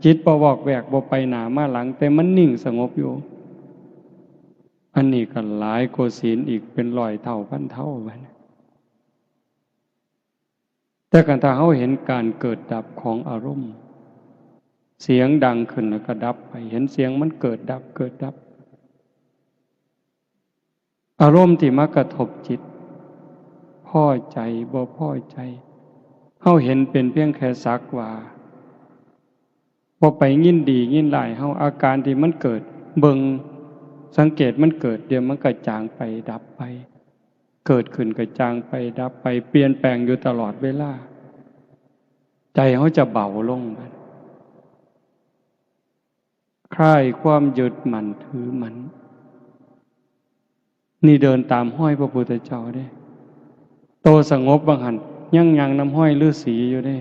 จิตบ่วอกแวกบ่ไปหน้ามาหลังแต่มันนิ่งสงบอยู่อันนี้ก็หลายกว่าศีลอีกเป็นร้อยเท่าพันเท่าไปแต่กันถ้าเขาเห็นการเกิดดับของอารมณ์เสียงดังขึ้นแล้วก็ดับไปเห็นเสียงมันเกิดดับเกิดดับอารมณ์ที่มากระทบจิตพอใจบ่พอใจเขาเห็นเป็นเพียงแค่สักว่าบ่ไปยินดียินร้ายเขาอาการที่มันเกิดเบิ่งสังเกตมันเกิดเดี๋ยวมันก็จางไปดับไปเกิดขึ้นก็จางไปดับไปเปลี่ยนแปลงอยู่ตลอดเวลาใจเขาจะเบาลงไปคลายความยึดมั่นถือมั่นนี่เดินตามห้อยพระพุทธเจ้าได้โตสงบบางหันยังน้ำห้อยฤาษีอยู่ได้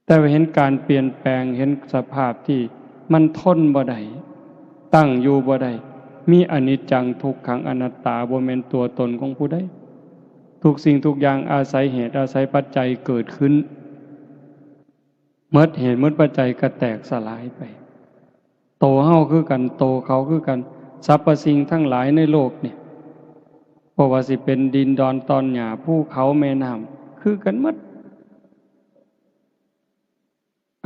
แต่เห็นการเปลี่ยนแปลงเห็นสภาพที่มันทนบ่ได้ตั้งอยู่บ่ได้มีอนิจจังทุกขังอนัตตาบ่แม่นตัวตนของผู้ใดทุกสิ่งทุกอย่างอาศัยเหตุอาศัยปัจจัยเกิดขึ้นเมื่อเหตุเมื่อปัจจัยก็แตกสลายไปโตเฮาคือกันโตเขาคือกันสรรพสิ่งทั้งหลายในโลกเนี่ยบ่ว่าสิเป็นดินดอนตอนหญ้าภูเขาแม่น้ำคือกันหมด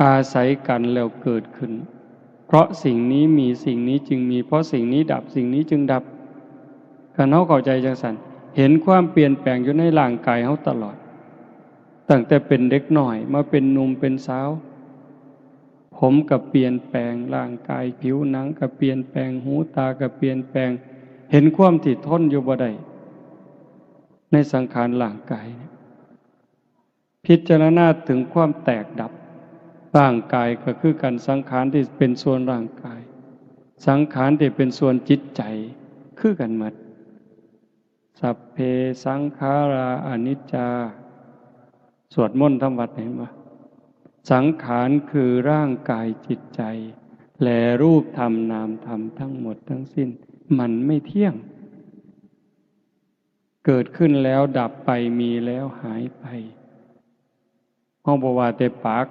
อาศัยกันแล้วเกิดขึ้นเพราะสิ่งนี้มีสิ่งนี้จึงมีเพราะสิ่งนี้ดับสิ่งนี้จึงดับการเฮาเข้าใจจังซั่นเห็นความเปลี่ยนแปลงอยู่ในร่างกายเฮาตลอดตั้งแต่เป็นเด็กน้อยมาเป็นหนุ่มเป็นสาวผมก็เปลี่ยนแปลงร่างกายผิวหนังก็เปลี่ยนแปลงหูตาก็เปลี่ยนแปลงเห็นความที่ทนอยู่บ่ได้ในสังขารร่างกายพิจารณาถึงความแตกดับร่างกายก็คือการสังขารที่เป็นส่วนร่างกายสังขารที่เป็นส่วนจิตใจคือกันหมดสัพเพสังขาราอนิจจาสวดมนต์ทำวัดเห็นปะสังขารคือร่างกายจิตใจและรูปธรรมนามธรรมทั้งหมดทั้งสิ้นมันไม่เที่ยงเกิดขึ้นแล้วดับไปมีแล้วหายไปเฮาบ่ว่าแต่ปาก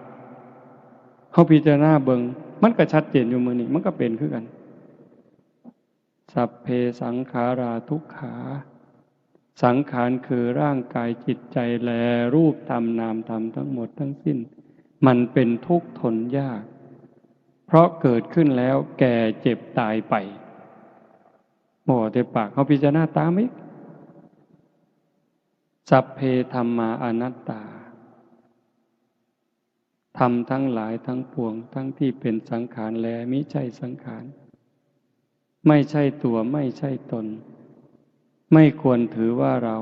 เฮาพิจารณาเบิ่งมันก็ชัดเจนอยู่มื้อนี้มันก็เป็นคือกันสัพเพสังขาราทุกขาสังขารคือร่างกายจิตใจและรูปธรรมนามธรรมทั้งหมดทั้งสิ้นมันเป็นทุกข์ทนยากเพราะเกิดขึ้นแล้วแก่เจ็บตายไปบ่แต่ปากเขาพิจารณาตามอีกสัพเพธัมมาอนัตตาธรรมทั้งหลายทั้งปวงทั้งที่เป็นสังขารและมิใช่สังขารไม่ใช่ตัวไม่ใช่ตนไม่ควรถือว่าเรา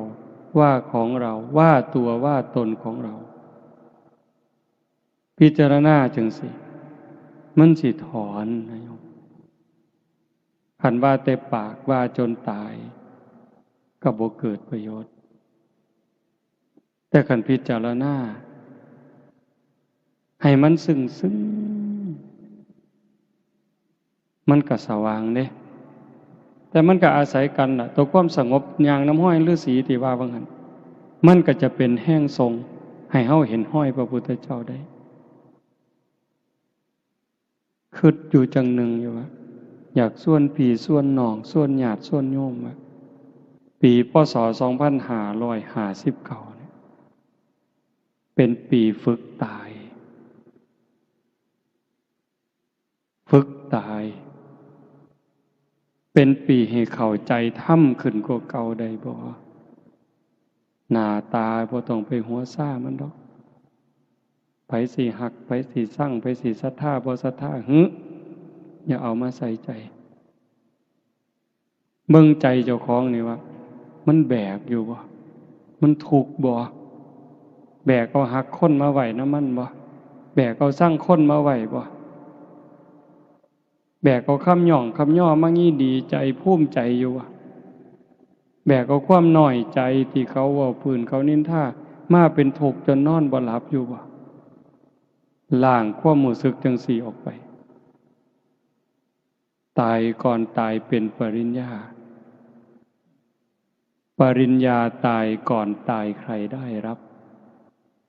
ว่าของเราว่าตัวว่าตนของเราพิจารณาจังสิมันสิถอนนะโยมคันว่าแต่ปากว่าจนตายก็บ่เกิดประโยชน์แต่คันพิจารณาให้มันซึ้งมันก็สว่างเด้แต่มันก็อาศัยกันน่ะตัวความสงบอย่างน้ำห้อยฤาษีที่ว่าว่างั้นมันก็จะเป็นแห้งทรงให้เฮาเห็นห้อยพระพุทธเจ้าได้คิดอยู่จังหนึ่งอยู่ว่าอยากส่วนพี่ส่วนน้องส่วนญาติส่วนโยมว่าปีพ.ศ. 2559เนี่ยเป็นปีฝึกตายเป็นปีให้เข้าใจธรรมขึ้นกว่าเก่าได้บ่หน้าตาบ่ต้องไปหัวซ่ามันดอกไผสิหักไผสิสั่งไผสิศรัทธาบ่ศรัทธาอย่าเอามาใส่ใจเบิ่งใจเจ้าของนี่ว่ามันแบกอยู่บ่มันทุกข์บ่แบกเอาหักคนมาไว้นำมันบ่แบกเอาสร้างคนมาไว้บ่แบกเอาคำหย่องคำย่อมางี้ดีใจภูมิใจอยู่บ่แบกเอาความน้อยใจที่เขาเว้าพื้นเขานินทามาเป็นทุกข์จนนอนบ่หลับอยู่บ่ล้างความรู้สึกจังสี่ออกไปตายก่อนตายเป็นปริญญาตายก่อนตายใครได้รับ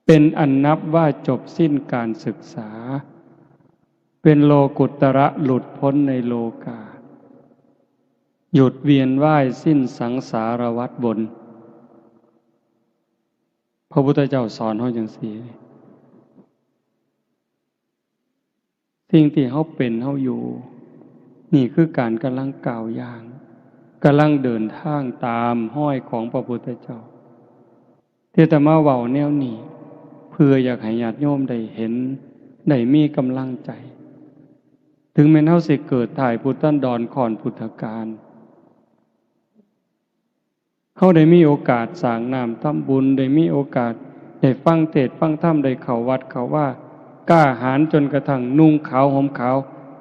เป็นอันนับว่าจบสิ้นการศึกษาเป็นโลกุตระหลุดพ้นในโลกาหยุดเวียนว่ายสิ้นสังสารวัฏบนพระพุทธเจ้าสอนเฮาจังซี่สิ่งที่เฮาเป็นเฮาอยู่นี่คือการกำลังก้าวย่างกำลังเดินทางตามห้อยของพระพุทธเจ้าที่จะมาเว้าแนวนี้เพื่ออยากให้ญาติโยมได้เห็นได้มีกำลังใจถึงแม้เฮาสิเกิดถ่ายพุทธันดรก่อนพุทธกาลเฮาได้มีโอกาสสร้างน้ำทำบุญได้มีโอกาสได้ฟังเทศน์ฟังธรรมได้เข้าวัดเข้าว่ากล้าหาญจนกระทั่งนุ่งขาวห่มขาว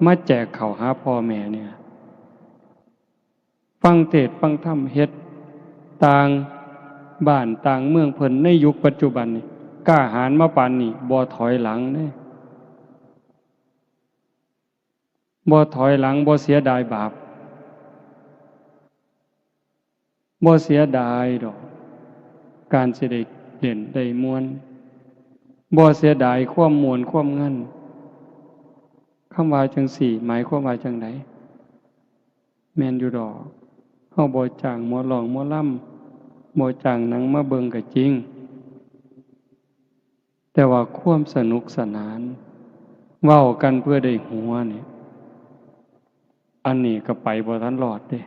มาแจกข้าวหาพ่อแม่เนี่ยฟังเทศน์ฟังธรรมเฮ็ดต่างบ้านต่างเมืองเพิ่นในยุคปัจจุบันนี่กล้าหาญมาปานนี้บ่ถอยหลังเด้บ่ถอยหลังบ่เสียดายบาปบ่เสียดายดอกการสิได้เด่นได้มวลบ่เสียดายความมวลความเงินคำว่าจังสี่หมายความว่าจังไดแม่นอยู่ดอกเฮาบ่จ้างหมอร้องหมอลำบ่จ้างหนังมาเบิ่งก็จริงแต่ว่าความสนุกสนานเว้ากันเพื่อได้หัวนี่อันนี้ก็ไปบ่ทันรอดเด้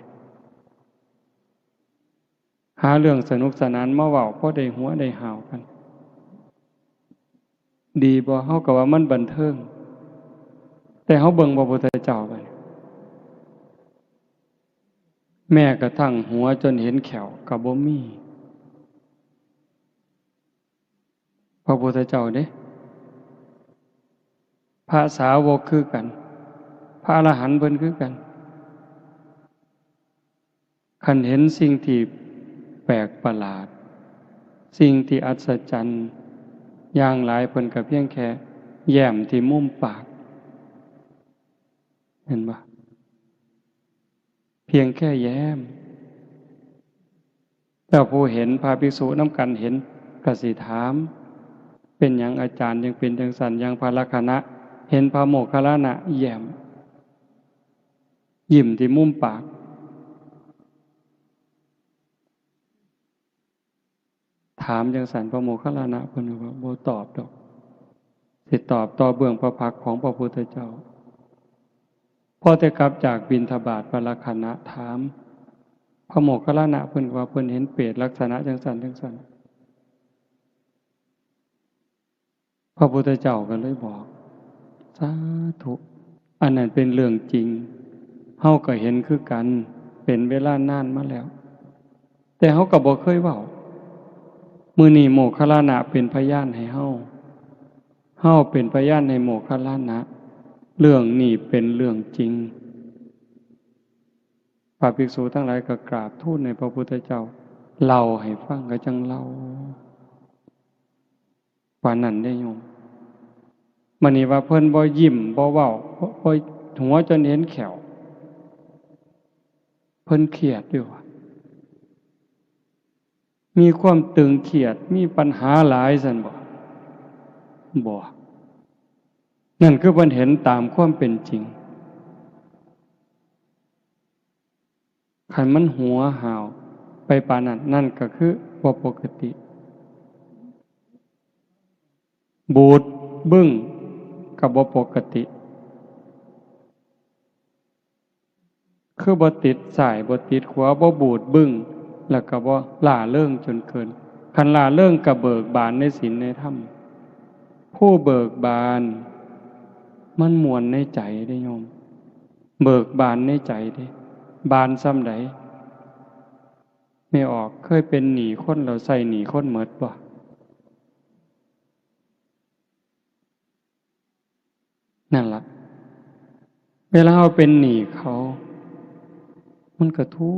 หาเรื่องสนุกสนานมาเว้าพอได้หัวได้หาวกันดีบ่เฮาก็ว่ามันบันเทิงแต่เฮาเบิ่งพระพุทธเจ้าไปแม้กระทั่งหัวจนเห็นแขวก็บ่มีพระพุทธเจ้าเด้พระสาวกคือกันพระอรหันต์เพิ่นคือกันคันเห็นสิ่งที่แปลกประหลาดสิ่งที่อัศจรรย์อย่างหลายเพิ่นก็เพียงแค่แย้มที่มุมปากเห็นบ่เพียงแค่แย้มแต่ผู้เห็นพระภิกษุนำกันเห็นก็สิถามเป็นหยังอาจารย์ยังเป็นจังซั่นอย่างพระลักขณะเห็นพระโมคคัลลานะแย้มยิ้มที่มุมปากถามจังซั่นพระโมคคัลลานะเพิ่นว่าบ่ตอบดอกสิตอบต่อเบื้องพระพักตร์ของพระพุทธเจ้าพอแต่กลับจากบิณฑบาตพระลักขณะถามพระโมคคัลลานะเพิ่นว่าเพิ่นเห็นเปรตลักษณะจังซั่นจังซั่นพระพุทธเจ้าก็เลยบอกสาธุอันนั้นเป็นเรื่องจริงเฮาก็เห็นคือกันเป็นเวลานานมาแล้วแต่เฮาก็บ่เคยเว้า มื้อนี้โมคคัลลานะเป็นพยานให้เฮาเป็นพยานในโมคคัลลานะเรื่องนี้เป็นเรื่องจริงพระภิกษุทั้งหลายก็กราบทูลในพระพุทธเจ้าเล่าให้ฟังก็จังเล่าว่านั้นได้โยมมื้อนี้ว่าเพิ่นบ่ยิ้มบ่เว้าบ่หัวจนเห็นแขวเพิ่นเครียดอยู่มีความตึงเครียดมีปัญหาหลายซั่นบ่นั่นคือเพิ่นเห็นตามความเป็นจริงคันมันหัวหาวไปปานนั้นนั่นก็คือบ่ปกติบูดบึ้งก็บ่ปกติคือบ่ติดสายบ่ติดขวาบ่บูดบึ้งแล้วก็บ่ล่าเริงจนเกินคันล่าเริงก็เบิกบานในศีลในธรรมผู้เบิกบานมันม่วนในใจได้โยมเบิกบานในใจเด้บานส่ำใดไม่ออกเคยเป็นหนี้คนแล้วใส่หนี้คนหมดบ่นั่นล่ะเวลาเราเป็นหนี้เขามันก็ทุ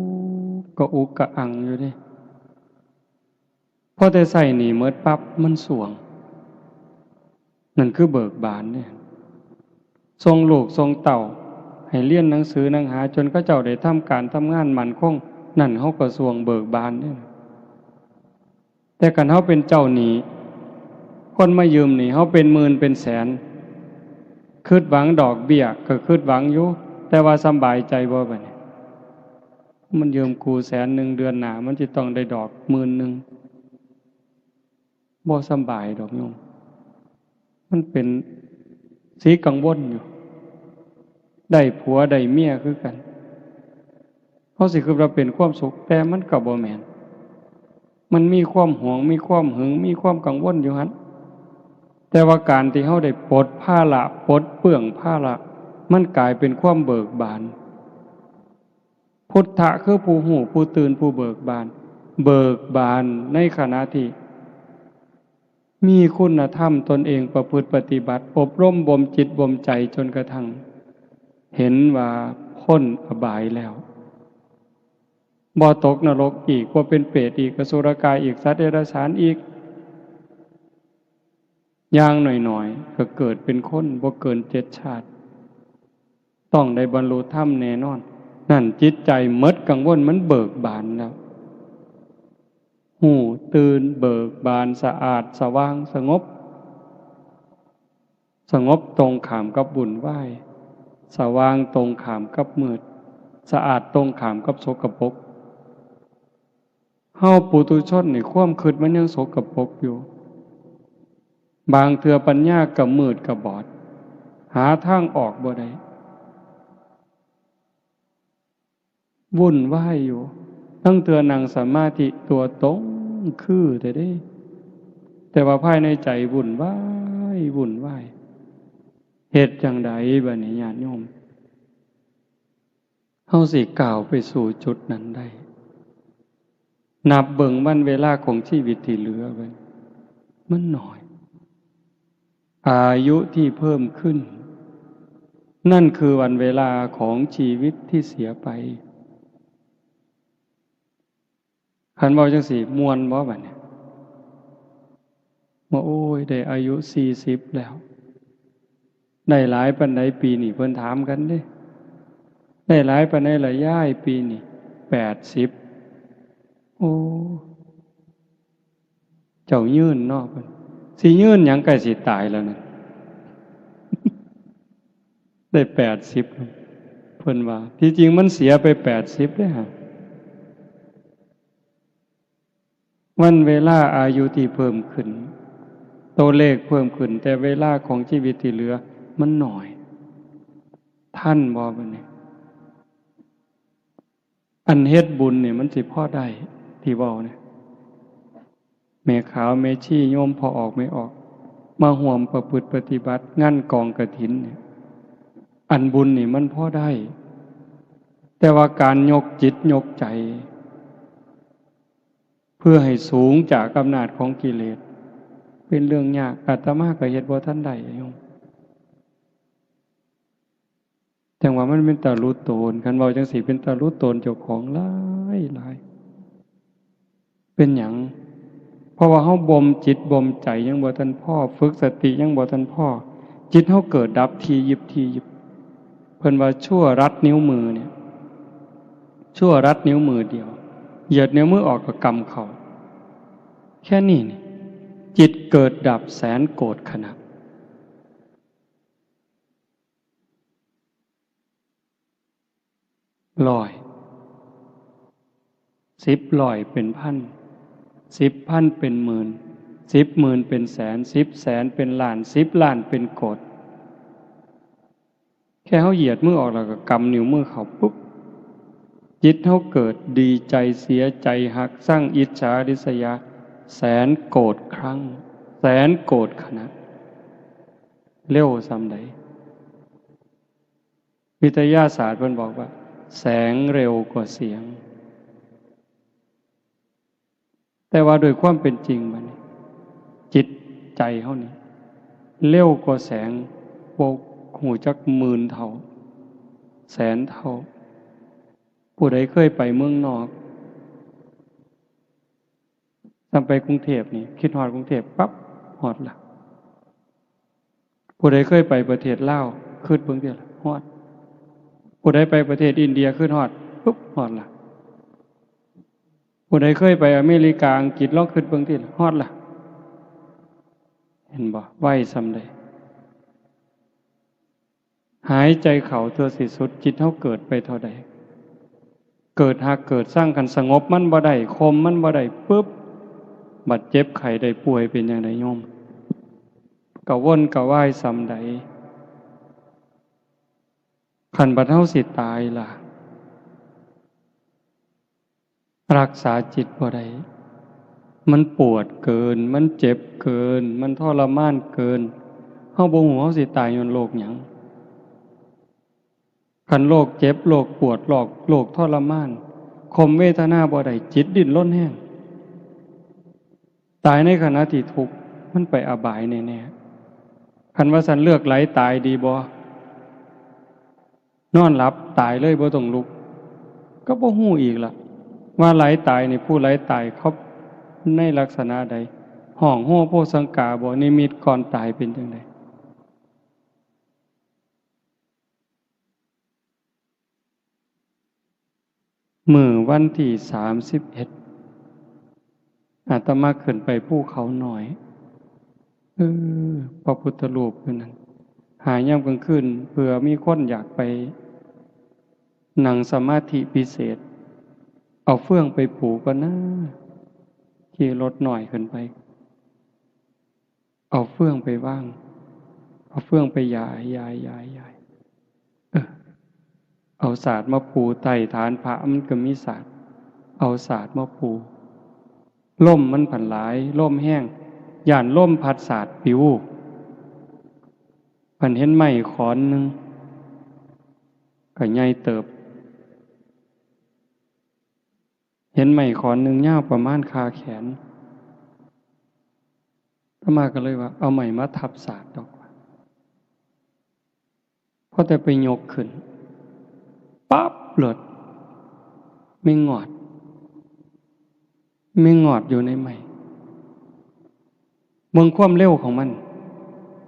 กข์ก็อุกกะอังอยู่เด้พอแต่ใส่หนี้หมดปั๊บมันสวงนั่นคือเบิกบานเนี่ยทรงลูกทรงเต่าให้เรียนหนังสือหนังหาจนเขาเจ้าได้ทำการทำงานมั่นคงนั่นเฮาก็สวงเบิกบานเนี่ยแต่คันเฮาเป็นเจ้าหนี้คนมายืมหนี้เฮาเป็นหมื่นเป็นแสนคิดหวังดอกเบี้ยก็คิดหวังอยู่แต่ว่าสำบายใจบ่บัดนี้มันยืมกู100,000เดือนหน้ามันสิต้องได้ดอก10,000บ่สำบายดอกโยมมันเป็นสีกังวลอยู่ได้ผัวได้เมียคือกันเพราะสิคือเราเป็นความสุขแต่มันก็บ่แม่นมันมีความหวงมีความหึงมีความกังวลอยู่หั่นแต่ว่าการที่เฮาได้ปลดภาระปลดเปลื้องภาระมันกลายเป็นความเบิกบานพุทธะคือผู้หูผู้ตื่นผู้เบิกบานเบิกบานในขณะที่มีคุณธรรมตนเองประพฤติปฏิบัติอบรมบ่มจิตบ่มใจจนกระทั่งเห็นว่าพ้นอบายแล้วบ่ตกนรกอีกบ่เป็นเปรตอีกอสุรกายอีกสัตว์เดรัจฉานอีกอย่างหน่อยๆก็เกิดเป็นคนบ่เกิน7 ชาติต้องได้บรรลุธรรมแน่นอนนั่นจิตใจหมดกังวลมันเบิกบานแล้วหูตื่นเบิกบานสะอาดสว่างสงบตรงข้ามกับวุ่นวายสว่างตรงข้ามกับมืดสะอาดตรงข้ามกับสกปรกเฮาปุถุชนนี่ความคิดมันยังสกปรกอยู่บางเทื่อปัญญาก็มืดก็บอดหาทางออกบ่ได้วุ่นวายอยู่ตั้งเทื่อนั่งสมาธิตัวตรงคือแต่ว่าภายในใจวุ่นวายเหตุจังใดบัดนี้ญาติโยมเฮาสิก้าวไปสู่จุดนั้นได้นับเบิ่งวันเวลาของชีวิตที่เหลือไว้มันน้อยอายุที่เพิ่มขึ้นนั่นคือวันเวลาของชีวิตที่เสียไปคันเว้าจังซี่ม่วนบ่บัดนี้ว่าโอ้ยได้อายุ40แล้วได้หลายปานใดปีนี้เพิ่นถามกันเด้ได้หลายปานใดล่ะยายปีนี้80โอ้เจ้ายืนเนาะเพิ่นสิยืนหยังใกล้สิตายแล้วนั่นได้80เพิ่นว่าที่จริงมันเสียไป80เด้อฮะวันเวลาอายุที่เพิ่มขึ้นตัวเลขเพิ่มขึ้นแต่เวลาของชีวิตที่เหลือมันน้อยท่านบ่บัดนี้อันเฮ็ดบุญเนี่ยมันสิพอได้ที่เว้าเนี่ยแม่ขาวแม่ชีโยมพอออกไม่ออกมาร่วมประพฤติปฏิบัติงานกองกฐินเนี่ยอันบุญนี่มันพอได้แต่ว่าการยกจิตยกใจ เพื่อให้สูงจากอำนาจของกิเลสเป็นเรื่องยากอาตมาก็เฮ็ดบ่ทันได้โยมจังว่ามันเป็นตารู้ตนคันเว้าจังซี่เป็นตารู้ตนเจ้าของหลายหลายเป็นหยังเพราะว่าเฮาบ่มจิตบ่มใจยังบ่ทันพอฝึกสติยังบ่ทันพอจิตเฮาเกิดดับทียิบทียิบเพิ่นว่าชั่วรัดนิ้วมือเนี่ยชั่วรัดนิ้วมือเดียวเหยียดนิ้วมือออกก็กำเข้าแค่นี้นี่จิตเกิดดับแสนโกรธขณะร้อย10,000เป็นพัน10,000เป็นหมื่น10,000เป็นแสน10,000,000เป็นล้าน10,000,000เป็นโกรธแค่เขาเหยียดมือออกแล้วก็กำนิ้วมือเขาปุ๊บจิตเขาเกิดดีใจเสียใจหักสร้างอิจฉาริษยาแสนโกรธครั้งแสนโกรธขณะเร็วส่ำใดวิทยาศาสตร์เพิ่นบอกว่าแสงเร็วกว่าเสียงแต่ว่าโดยความเป็นจริงมันจิตใจเขานี่เร็วกว่าแสงโบกหูจักหมื่นเท่าแสนเท่าผู้ใดเคยไปเมืองนอกตามไปกรุงเทพนี่คิดฮอดกรุงเทพปั๊บฮอดละผู้ใดเคยไปประเทศลาวคิดเบิ่งเด้อล่ะฮอดผู้ใดไปประเทศอินเดียคิดฮอดปุ๊บฮอดละผู้ใดเคยไปอเมริกาอังกฤษลองคิดเบิ่งติฮอดละเห็นบ่ไวส่ำใดหายใจเข้าตัวสิสุดจิตเฮาเกิดไปเท่าใดเกิดหากเกิดสร้างกันสงบมันบ่ได้คมมันบ่ได้ปึ๊บบัดเจ็บไข้ได้ป่วยเป็นจังไดโยมกะวนกะวายส่ำใดคันบัดเฮาสิตายล่ะรักษาจิตบ่ได้มันปวดเกินมันเจ็บเกินมันทรมานเกินเฮาบ่ฮู้เฮาสิตายย้อนโรคหยังคันโรคเจ็บโรคปวดโรคทรมานข่มเวทนาบ่ได้จิตดิ้นรนแรงตายในขณะที่ทุกข์มันไปอบายแน่ๆคันว่าสันเลือกไหลตายดีบ่นอนหลับตายเลยบ่ต้องลุกก็บ่ฮู้อีกล่ะว่าไหลตายนี่ผู้ไหลตายเขาในลักษณะใดห้องโหโพสังกาบ่นิมิตก่อนตายเป็นจังไดมื้อวันที่31อาตมาขึ้นไปภูเขาหน่อยพระพุทธรูปอยู่นั่นหายามกลางคืนเผื่อมีคนอยากไปนั่งสมาธิพิเศษเอาเฟื่องไปปลูกก็นะขี่รถหน่อยขึ้นไปเอาเฟื่องไปว่างเอาเฟื่องไปยายเอาศาสตร์มาปูไต่ฐานพระมันก็มีศาสตร์เอาศาสตร์มาปูล่มมันผันหลายล่มแห้งย่านล่มพัดศาสตร์ปิวผันเห็นไม้ขอนหนึ่งก็ใหญ่เติบเห็นไม้ขอนหนึ่งยาวประมาณคาแขนอาตมาก็เลยว่าเอาไม้มาทับศาสตร์ดอกพอแต่ไปยกขึ้นปั๊บหลดไม่งอดอยู่ในไม้เมืองความเร็วของมัน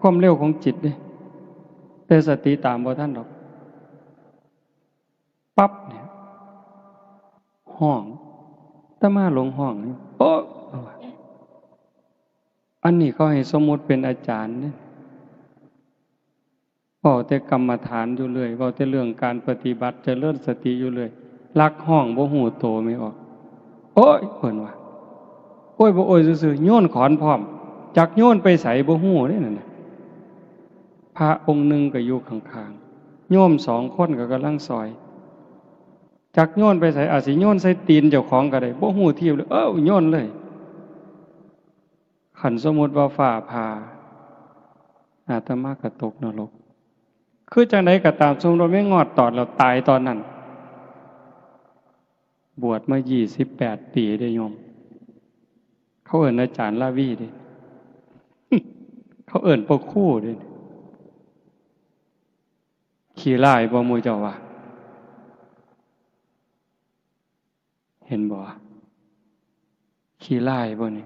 ความเร็วของจิตเด้แต่สติตามบ่ทันดอกปั๊บเนี่ยห้องอาตมาลงห้องนี่โอ๊ะอันนี้เขาให้สมมุติเป็นอาจารย์เนี่ยเว้าแต่กรรมฐานอยู่เรื่อยเว้าแต่เรื่องการปฏิบัติเจริญสติอยู่เรื่อยลักห้องบ่ฮู้โตไม่ออกโอ๊ยเพิ่นว่าโอ้ยบ่โอ้ยซื่อๆโยนขอนพร้อมจักโยนไปไสบ่ฮู้เด้นั่นน่ะพระองค์หนึ่งก็อยู่ข้างๆโยม2คนก็กำลังซอยจักโยนไปไสอาจสิโยนใส่ตีนเจ้าของก็ได้บ่ฮู้ทีเลยโยนเลยคันสมมุติว่าฟ้าผ่าอาตมาก็ตกนรกคือจังไดก็ตามสมมุติไม่งอดตอดแล้วตายตอนนั้นบวชมา28 ปีได้โยม เขาเอิ้นอาจารย์ลาวีเด้ เขาเอิ้นพ่อครูเด้ขี้ร้ายบ่หมู่เจ้าว่าเห็นบ่ขี้ร้ายบ่นี่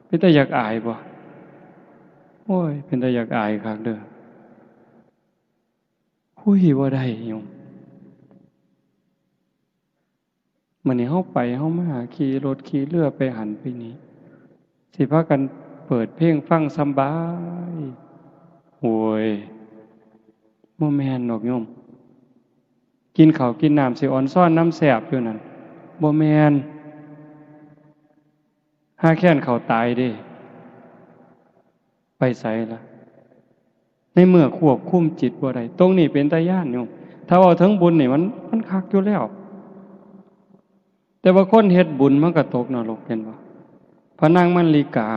เป็นตาอยากอายบ่โอ้ยเป็นตาอยากอายคักเด้อคุยบ่ได้โยมมื้อนี้เฮาไปเฮามาขี่รถขี่เรือไปหันไปนี้สิพากันเปิดเพลงฟังสำบายโอ้ยบ่แม่นดอกโยมกินข้าวกินน้ำสิอ่อนซ้อนน้ำแซ่บอยู่นั่นบ่แม่นหาแค้นเขาตายเด้ไปไสล่ะในเมื่อควบคุมจิตบ่ได้ตรงนี้เป็นตาย้านโยมถ้าเอาถึงบุญนี่มันคักอยู่แล้วแต่ว่าคนเฮ็ดบุญมันก็ตกนรกเห็นบ่พระนางมัลลิกา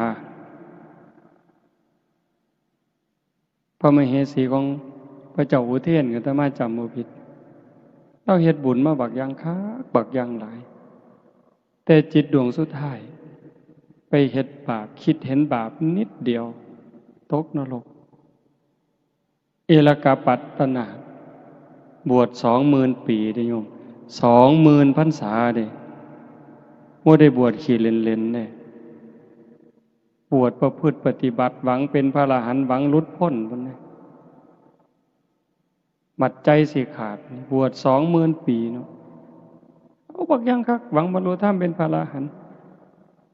พระมเหสีของพระเจ้าอุเทนก็ตมาจำบ่ผิดเราเฮ็ดบุญมาบักอย่างคักบักอย่างหลายแต่จิตดวงสุดท้ายไปเฮ็ดบาปคิดเห็นบาปนิดเดียวตกนรกเอลกาปัตตนาบวช20,000 ปีเด้โยม20,000 พรรษาเด้บ่ได้บวชขี้เล่นๆเด้บวชประพฤติปฏิบัติหวังเป็นพระอรหันต์หวังหลุดพ้นพุ่นเด้บัดใจสิขาดบวช20,000 ปีเนาะเอาบักอย่างคักหวังบรรลุธรรมเป็นพระอรหันต์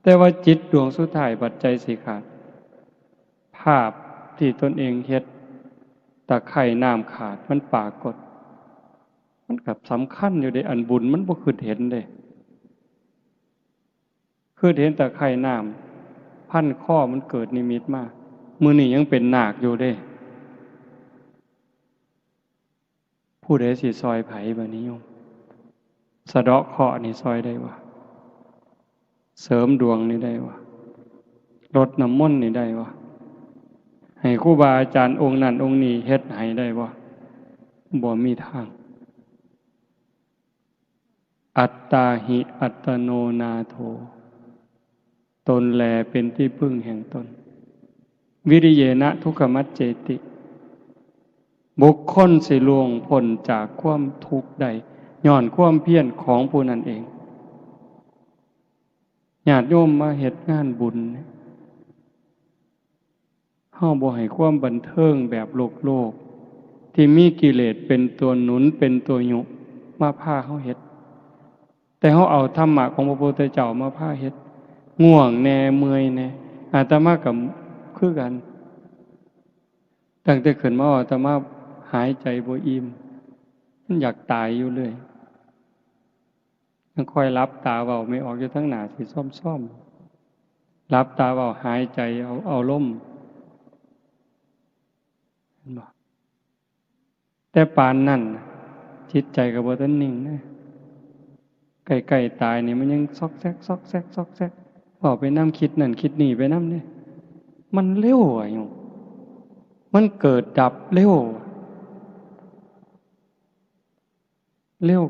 แต่ว่าจิตดวงสุดท้ายบัดใจสิขาดภาพที่ตนเองเฮ็ดตะไคร่น้ำขาดมันปรากฏมันกับสำคัญอยู่ในอันบุญมันบ่คือเห็นเด้คือเห็นตะไคร่น้ำพันข้อมันเกิดนิมิตมามื้อนี้ยังเป็นนาคอยู่เด้ผู้ใดสิซอยไผบัดนี้โยมสะเดาะเคราะห์นี่ซอยได้บ่เสริมดวงนี่ได้บ่รดน้ำมนต์นี่ได้บ่ให้ครูบาอาจารย์องค์นั้นองค์นี้เฮ็ดให้ได้บ่มีทางอัตตาหิอัตโนนาโถตนแลเป็นที่พึ่งแห่งตนวิริเยนะทุกขมัจเจติบุคคลสิล่วงพ้นจากความทุกข์ได้ย้อนความเพียรของผู้นั้นเองญาติโยมมาเฮ็ดงานบุญเฮาบ่ให้ความบันเทิงแบบโลกที่มีกิเลสเป็นตัวหนุนเป็นตัวยุมาพาเฮาเฮ็ดแต่เฮาเอาธรรมะของพระพุทธเจ้ามาพาเฮ็ดง่วงแน่เมื่อยแน่อาตมาก็คือกันตั้งแต่ขึ้นมาอาตมาหายใจบ่อิ่มมันอยากตายอยู่เลยยังค่อยรับตาเว้าไม่ออกอยู่ทั้งหน้าสิซ่อมๆรับตาเว้าหายใจเอาลมเห็นบ่แต่ปานนั้นจิตใจก็บ่ทันนิ่งนะใกล้ๆตายนี่มันยังซอกแซกซอกแซกซอกแซกเว้าไปนำคิดนั่นคิดนี่ไปนำเด้มันเร็วอ่ะโยมมันเกิดดับเร็ว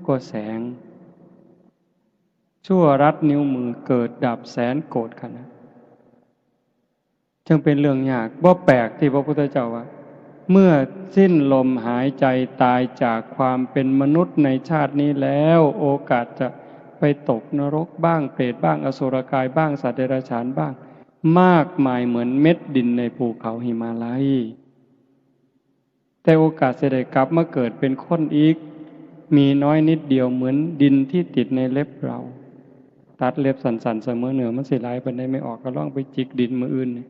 กว่าแสงชั่วรัดนิ้วมือเกิดดับแสนโกรธขนาดจึงเป็นเรื่องยากบ่แปลกที่พระพุทธเจ้าว่าเมื่อสิ้นลมหายใจตายจากความเป็นมนุษย์ในชาตินี้แล้วโอกาสจะไปตกนรกบ้างเปรตบ้างอสุรกายบ้างสัตว์เดรัจฉานบ้างมากมายเหมือนเม็ดดินในภูเขาหิมาลัยแต่โอกาสจะได้กลับมาเกิดเป็นคนอีกมีน้อยนิดเดียวเหมือนดินที่ติดในเล็บเราตัดเล็บสันๆเสมอเหนือมันสิหลายปานใดไม่ออกก็ลองไปจิกดินมื้ออื่นนี่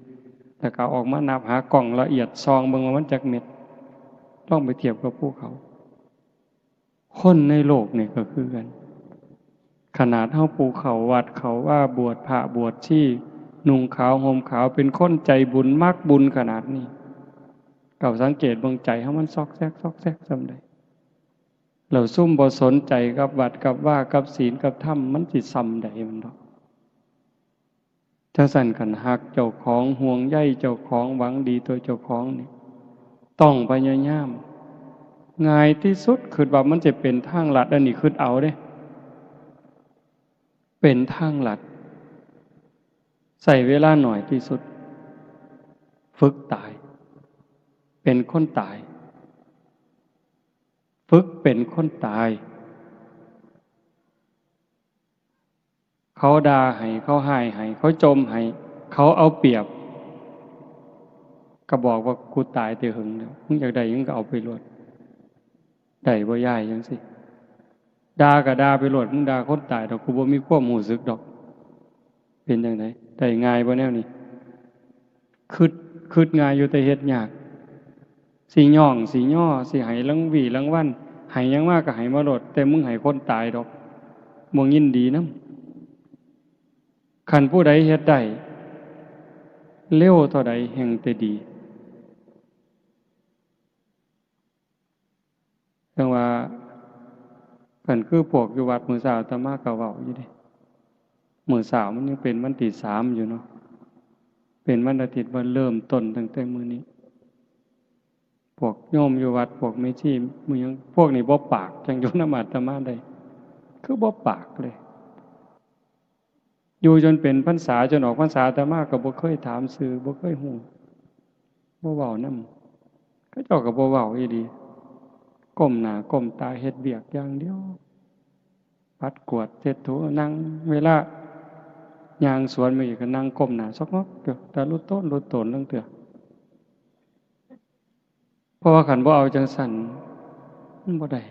แต่ก็ออกมานับหากล่องละเอียดซองเบิ่งว่ามันจักเม็ดต้องไปเทียบกับภูเขาคนในโลกนี่ก็คือกันขนาดเฮาปูเขาวัดเขาว่าบวชพระบวชชีนุ่งขาวห่มขาวเป็นคนใจบุญมักบุญขนาดนี้ก็สังเกตเบิ่งใจเฮามันซอกแซกซำใดเราซุ่มบ่สนใจกับวัดกับว่ากับศีลกับธรรมมันสิซ้ำใดมันดอกจังซั่นคันฮักเจ้าของห่วงใยเจ้าของหวังดีตัวเจ้าของนี่ต้องพยายามง่ายที่สุดคือว่ามันจะเป็นทางลัดอันนี้คือเอาเด้เป็นทางลัด ใส่เวลาหน่อยที่สุดฝึกตายเป็นคนตายฝึกเป็นคนตายเขาด่าให้เขาให้ให้เขาจมให้เขาเอาเปรียบก็บอกว่ากูตายแต่หึงแล้วมึงอยากได้ยังก็เอาไปรวดได้บ่ย่ายจังสิด่าก็ด่าไปรวดมึงด่าคนตายดอกกูบ่มีความรู้สึกดอกเป็นจังไดได้ง่ายบ่แนวนี้คิดง่ายอยู่แต่เฮ็ดยากสิย่องสิย่อสิให้รางวีรางวัลให้หยังมากก็ให้มาโลดแต่มึงให้คนตายดอกบ่ยินดีนำคันผู้ใดเฮ็ดได้เร็วเท่าใดแห่งแต่ดีจังว่าเพิ่นคือพวกอยู่วัดมื้อเช้าอาตมาก็เว้าอยู่เด้มื้อเช้ามันยังเป็นวันที่3อยู่เนาะเป็นวันอาทิตย์วันเริ่มต้นตั้งแต่มื้อนี้พวกโยมอยู่วัดพวกแม่ชีมื้อยังพวกนี้บ่ปากจังอยู่นำอาตมาได้คือบ่ปากเลยอยู่จนเป็นพรรษาจนออกพรรษาอาตมาก็บ่เคยถามชื่อบ่เคยฮู้บ่เว้านำเขาเจ้าก็บ่เว้าอีหลีก้มหน้าก้มตาเฮ็ดเวียกอย่างเดียวปัดกวาดเช็ดถูนั่งเวลาย่างสวนมาอีกก็นั่งก้มหน้าซอกงอกเดี๋ยวแต่ลุต้นลุตนเรื่องเถื่อเพราะว่าขันบ่เอาจังสั่นมันบ่ได้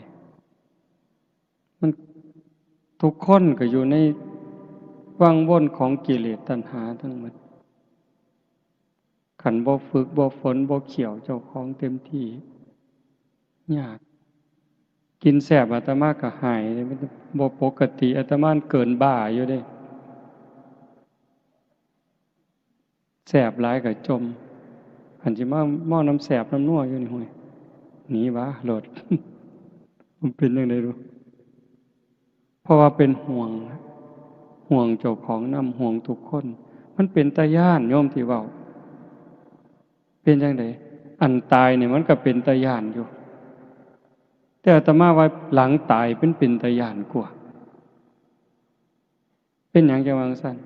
มันทุกคนก็อยู่ในวังวนของกิเลสตัณหาทั้งหมดขันบ่ฝึกบ่ฝนบ่เขี่ยวเจ้าของเต็มที่ยากกินแสบอาตมาก็หายมันบ่ปกติอาตมาเกินบ้าอยู่เด้แสบหลายก็จมอันสิมาหม้อน้ำแสบน้ำนัวอยู่นี่ห้วยหนีวะโลด มันเป็นจังได๋รู้เพราะว่าเป็นห่วงเจ้าของนำห่วงทุกคนมันเป็นตาย้านโยมที่เว้าเป็นจังได๋อันตายเนี่ยมันก็เป็นตาย้านอยู่แต่อาตมาว่าหลังตายเป็นตาย้านกว่าเป็นหยังจังว่าจังซั่น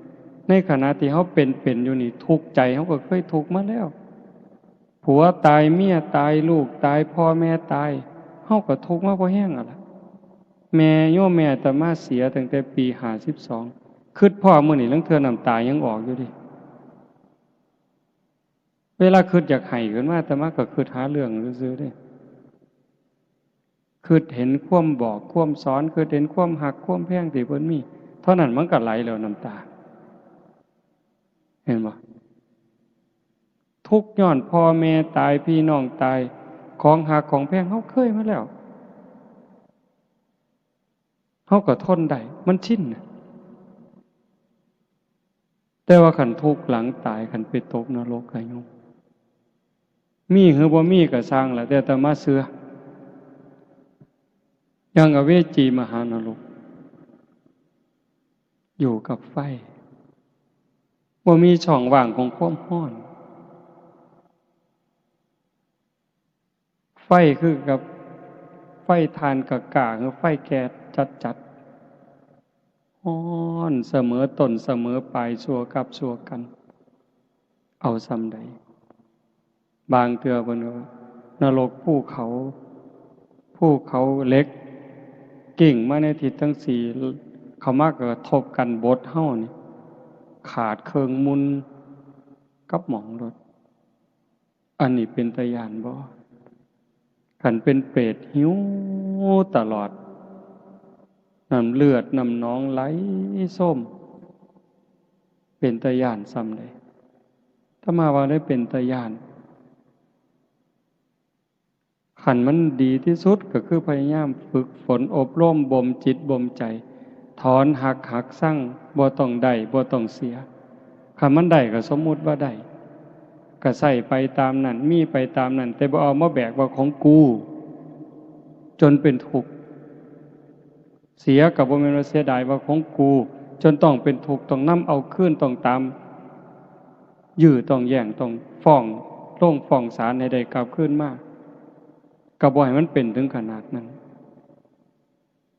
ในขณะที่เฮาเป็นอยู่นี่ทุกข์ใจเฮาก็เคยทุกข์มาแล้วผัวตายเมียตายลูกตายพ่อแม่ตายเฮาก็ทุกข์มาบ่แห้งอ่ะล่ะแม่โยมแม่อาตมาเสียตั้งแต่ปี52คิดพ่อมื้อนี้ลังเทื่อน้ำตายังออกอยู่ดิเวลาคิดอยากให้ขึ้นมาอาตมาก็คิดหาเรื่องซื่อๆเด้คิดเห็นความบอกความสอนคิดเห็นความหักความแพงที่เพิ่นมีเท่านั้นมันก็ไหลแล้วน้ำตาเห็นบ่ทุกข์ย้อนพ่อแม่ตายพี่น้องตายของหักของแพงเฮาเคยมาแล้วเฮาก็ทนได้มันชินแต่ว่าคันทุกข์หลังตายคันไปตกนรกก็ยุ่งมีหรือบ่มีก็สร้างล่ะแต่อาตมาเชื่อยังอเวจีมหานรกอยู่กับไฟบ่มีช่องว่างของความร้อนไฟคือกับไฟทานกะกะคือไฟแก๊สจัดๆร้อนเสมอต้นเสมอปลายชั่วกับชั่วกันเอาซำใดบางเทื่อเพิ่นว่านรกภูเขาเหล็กกิ่งมาในทิศทั้งสี่เขามากระทบกันบดเฮานี่ขาดเครื่องมุนกับหมองรถอันนี้เป็นตาย้านบ่คันเป็นเปรตหิวตลอดน้ำเลือดน้ำหนองไหลส้มเป็นตาย้านซ้ำใดถ้ามาว่าได้เป็นตาย้านขันมันดีที่สุดก็คือพยายามฝึกฝนอบรมบ่มจิตบ่มใจถอนหักสั่งบ่ต้องได้บ่ต้องเสียคันมันได้ก็สมมุติว่าได้ก็ใส่ไปตามนั้นมีไปตามนั้นแต่บ่เอามาแบกว่าของกูจนเป็นทุกข์เสียก็บ่แม่นว่าเสียดายว่าของกูจนต้องเป็นทุกข์ต้องนำเอาคืนต้องตามยื้อต้องแย่งต้องฟ้องลงฟ้องศาลให้ได้กลับคืนมาก็บ่ให้มันเป็นถึงขนาดนั้น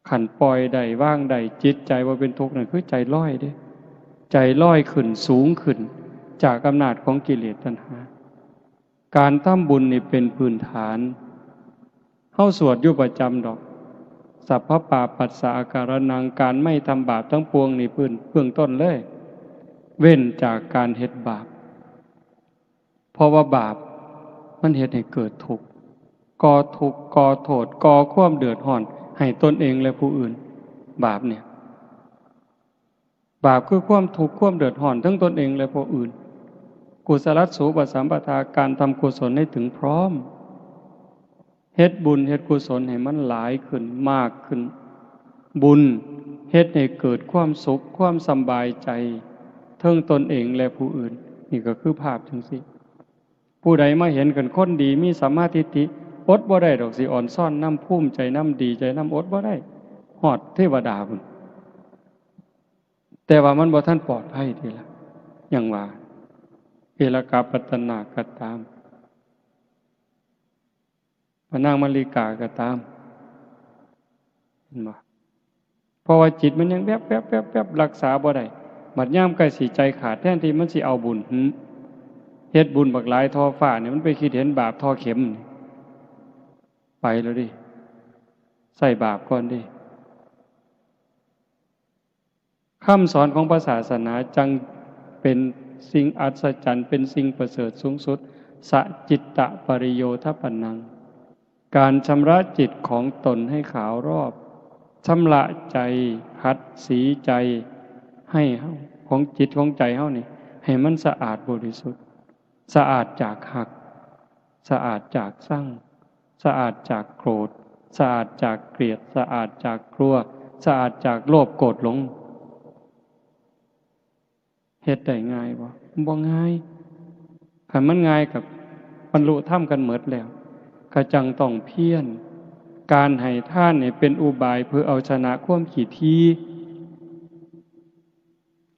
ขันปล่อยได้ว่างได้จิตใจว่าเป็นทุกข์นั่นคือใจลอยเด้ ใจลอยขึ้นสูงขึ้นจากอำนาจของกิเลสตัณหาการทำบุญนี่เป็นพื้นฐานเฮาสวดอยู่ประจำดอกสัพพปาปัสสะอาการนังการไม่ทำบาปทั้งปวงนี่พื้นเบื้องต้นเลยเว้นจากการเฮ็ดบาปเพราะว่าบาปมันเฮ็ดให้เกิดทุกข์ก่อทุกข์ก่อโทษก่อความเดือดร้อนให้ตนเองและผู้อื่นบาปเนี่ยบาปคือความทุกข์ความเดือดร้อนทั้งตนเองและผู้อื่นกุศลสูปสัมปทาการทำกุศลให้ถึงพร้อมเฮ็ดบุญเฮ็ดกุศลให้มันหลายขึ้นมากขึ้นบุญเฮ็ดให้เกิดความสุขความสบายใจทั้งตนเองและผู้อื่นนี่ก็คือภาพจังซี่ผู้ใดมาเห็นกันคนดีมีสัมมาทิฏฐิอดบ่ได้ดอกสิอ่อนซ่อนน้ำภูมิใจน้ำดีใจน้ำอดบ่ได้ฮอดเทวดาพุ่นแต่ว่ามันบ่ทันปลอดภัยทีละอย่างว่าเอลกาปัตตนาก็ตามพระนางมลิกาก็ตามเห็นบ่เพราะว่าจิตมันยังแวบๆรักษาบ่ได้บัดยามใกล้สิใจขาดแทนที่มันสิเอาบุญเฮ็ดบุญบักหลายทอฟ้าเนี่ยมันไปคิดเห็นบาปทอเข็มไปแล้วดิใส่บาปก่อนดิคำสอนของพระศาสนาจังเป็นสิ่งอัศจรรย์เป็นสิ่งประเสริฐสูงสุดสัจิตตปริโยทปันนังการชำระจิตของตนให้ขาวรอบชำระใจขัดสีใจให้ของจิตของใจเฮานี่ให้มันสะอาดบริสุทธิ์สะอาดจากหักสะอาดจากสั่งสะอาดจากโกรธสะอาดจากเกลียดสะอาดจากกลัวสะอาดจากโลภโกรธหลงเฮ็ดได้ง่ายบ่ง่ายคันมันง่ายกับบรรลุธรรมกันหมดแล้วก็จังต้องเพียรการให้ทานเนี่ยเป็นอุบายเพื่อเอาชนะความขี้ที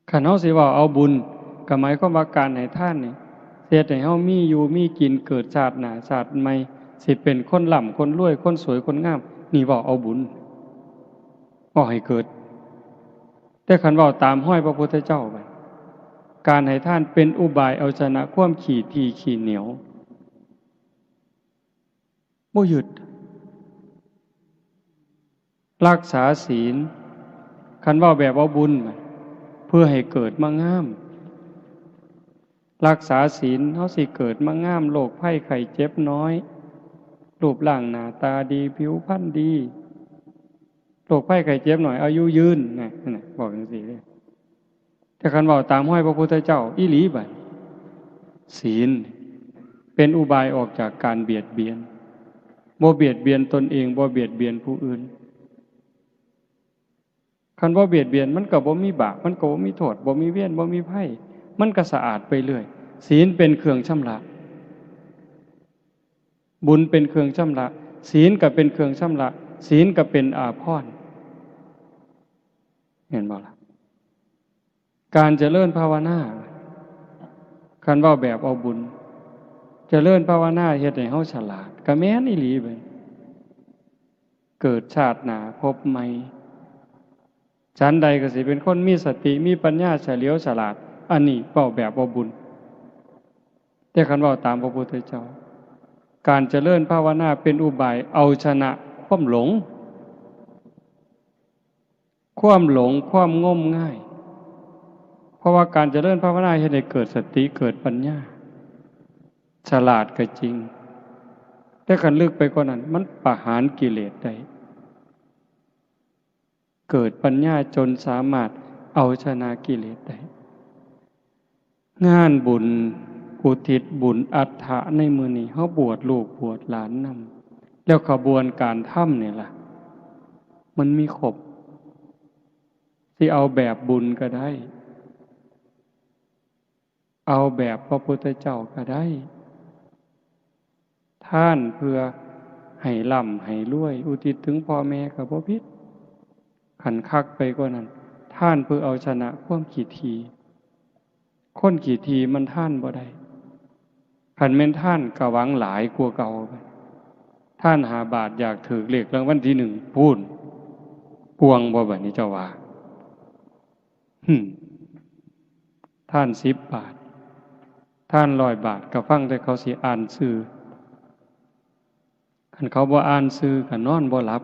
คันเฮาสิว่าเอาบุญก็หมายความว่าการให้ทานนี่เฮ็ดให้เฮามีอยู่มีกินเกิดชาติหน้าชาติใหม่สิเป็นคนร่ำคนรวยคนสวยคนงามนี่ว่าเอาบุญบ่ให้เกิดแต่คันว่าตามห้อยพระพุทธเจ้าไปการให้ทานเป็นอุบายเอาชนะความขี้ทีขี้เหนียวบ่หยุดรักษาศีลคันว่าแบบว่าบุญเพื่อให้เกิดมางามรักษาศีลเฮาสิเกิดมางามโรคภัยไข้เจ็บน้อยรูปร่างหน้าตาดีผิวพรรณดีโรคภัยไข้เจ็บหน่อยอายุยืนนั่นน่ะบอกจังซี่เลยแต่คันว่าตามห้อยพระพุทธเจ้าอีหลีบัดศีลเป็นอุบายออกจากการเบียดเบียนบ่เบียดเบียนตนเองบ่เบียดเบียนผู้อื่นคันบ่เบียดเบียนมันก็บ่มีบาปมันก็บ่มีโทษบ่มีเวรบ่มีภัยมันก็สะอาดไปเรื่อยศีลเป็นเครื่องชำระบุญเป็นเครื่องชำระศีลก็เป็นเครื่องชำระศีลก็เป็นอาภรณ์เห็นบ่ล่ะการเจริญภาวนาคันว่าแบบเอาบุญเจริญภาวนาเฮ็ดให้เฮาฉลาดก็แม่นอีหลีเบิดเกิดชาติหน้าพบใหม่ฉันใดก็สิเป็นคนมีสติมีปัญญาเฉลียวฉลาดอันนี้เว้าแบบเอาบุญแต่คันเว้าตามพระพุทธเจ้าการเจริญภาวนาเป็นอุบายเอาชนะความหลงความงมง่ายเพราะว่าการเจริญภาวนาเฮ็ดให้เกิดสติเกิดปัญญาฉลาดก็จริงแต่คันลึกไปกว่านั้นมันประหารกิเลสได้เกิดปัญญาจนสามารถเอาชนะกิเลสได้งานบุญอุทิศบุญอัฏฐะในมื้อนี้เฮาบวชลูกบวชหลานนำแล้วขบวนการทำนี่ล่ะมันมีครบสิเอาแบบบุญก็ได้เอาแบบพระพุทธเจ้าก็ได้ท่านเพื่อให้ร่ำให้รวยอุทิศถึงพ่อแม่ก็บ่ผิดขันคักไปกว่านั้นท่านเพื่อเอาชนะความขี้ทีคนขี้ทีมันท่านบ่ได้ขันแม่นท่านก็หวังหลายกว่าเก่าไปท่านหาบาทอยากถือเลขรางวัลที่1พูนปวงบ่บัดนี้เจ้าว่า ท่าน10 บาทท่าน100 บาทก็ฟังแต่เขาสิอ่านชื่อคันเขาบ่อ่านชื่อก็นอนบ่หลับ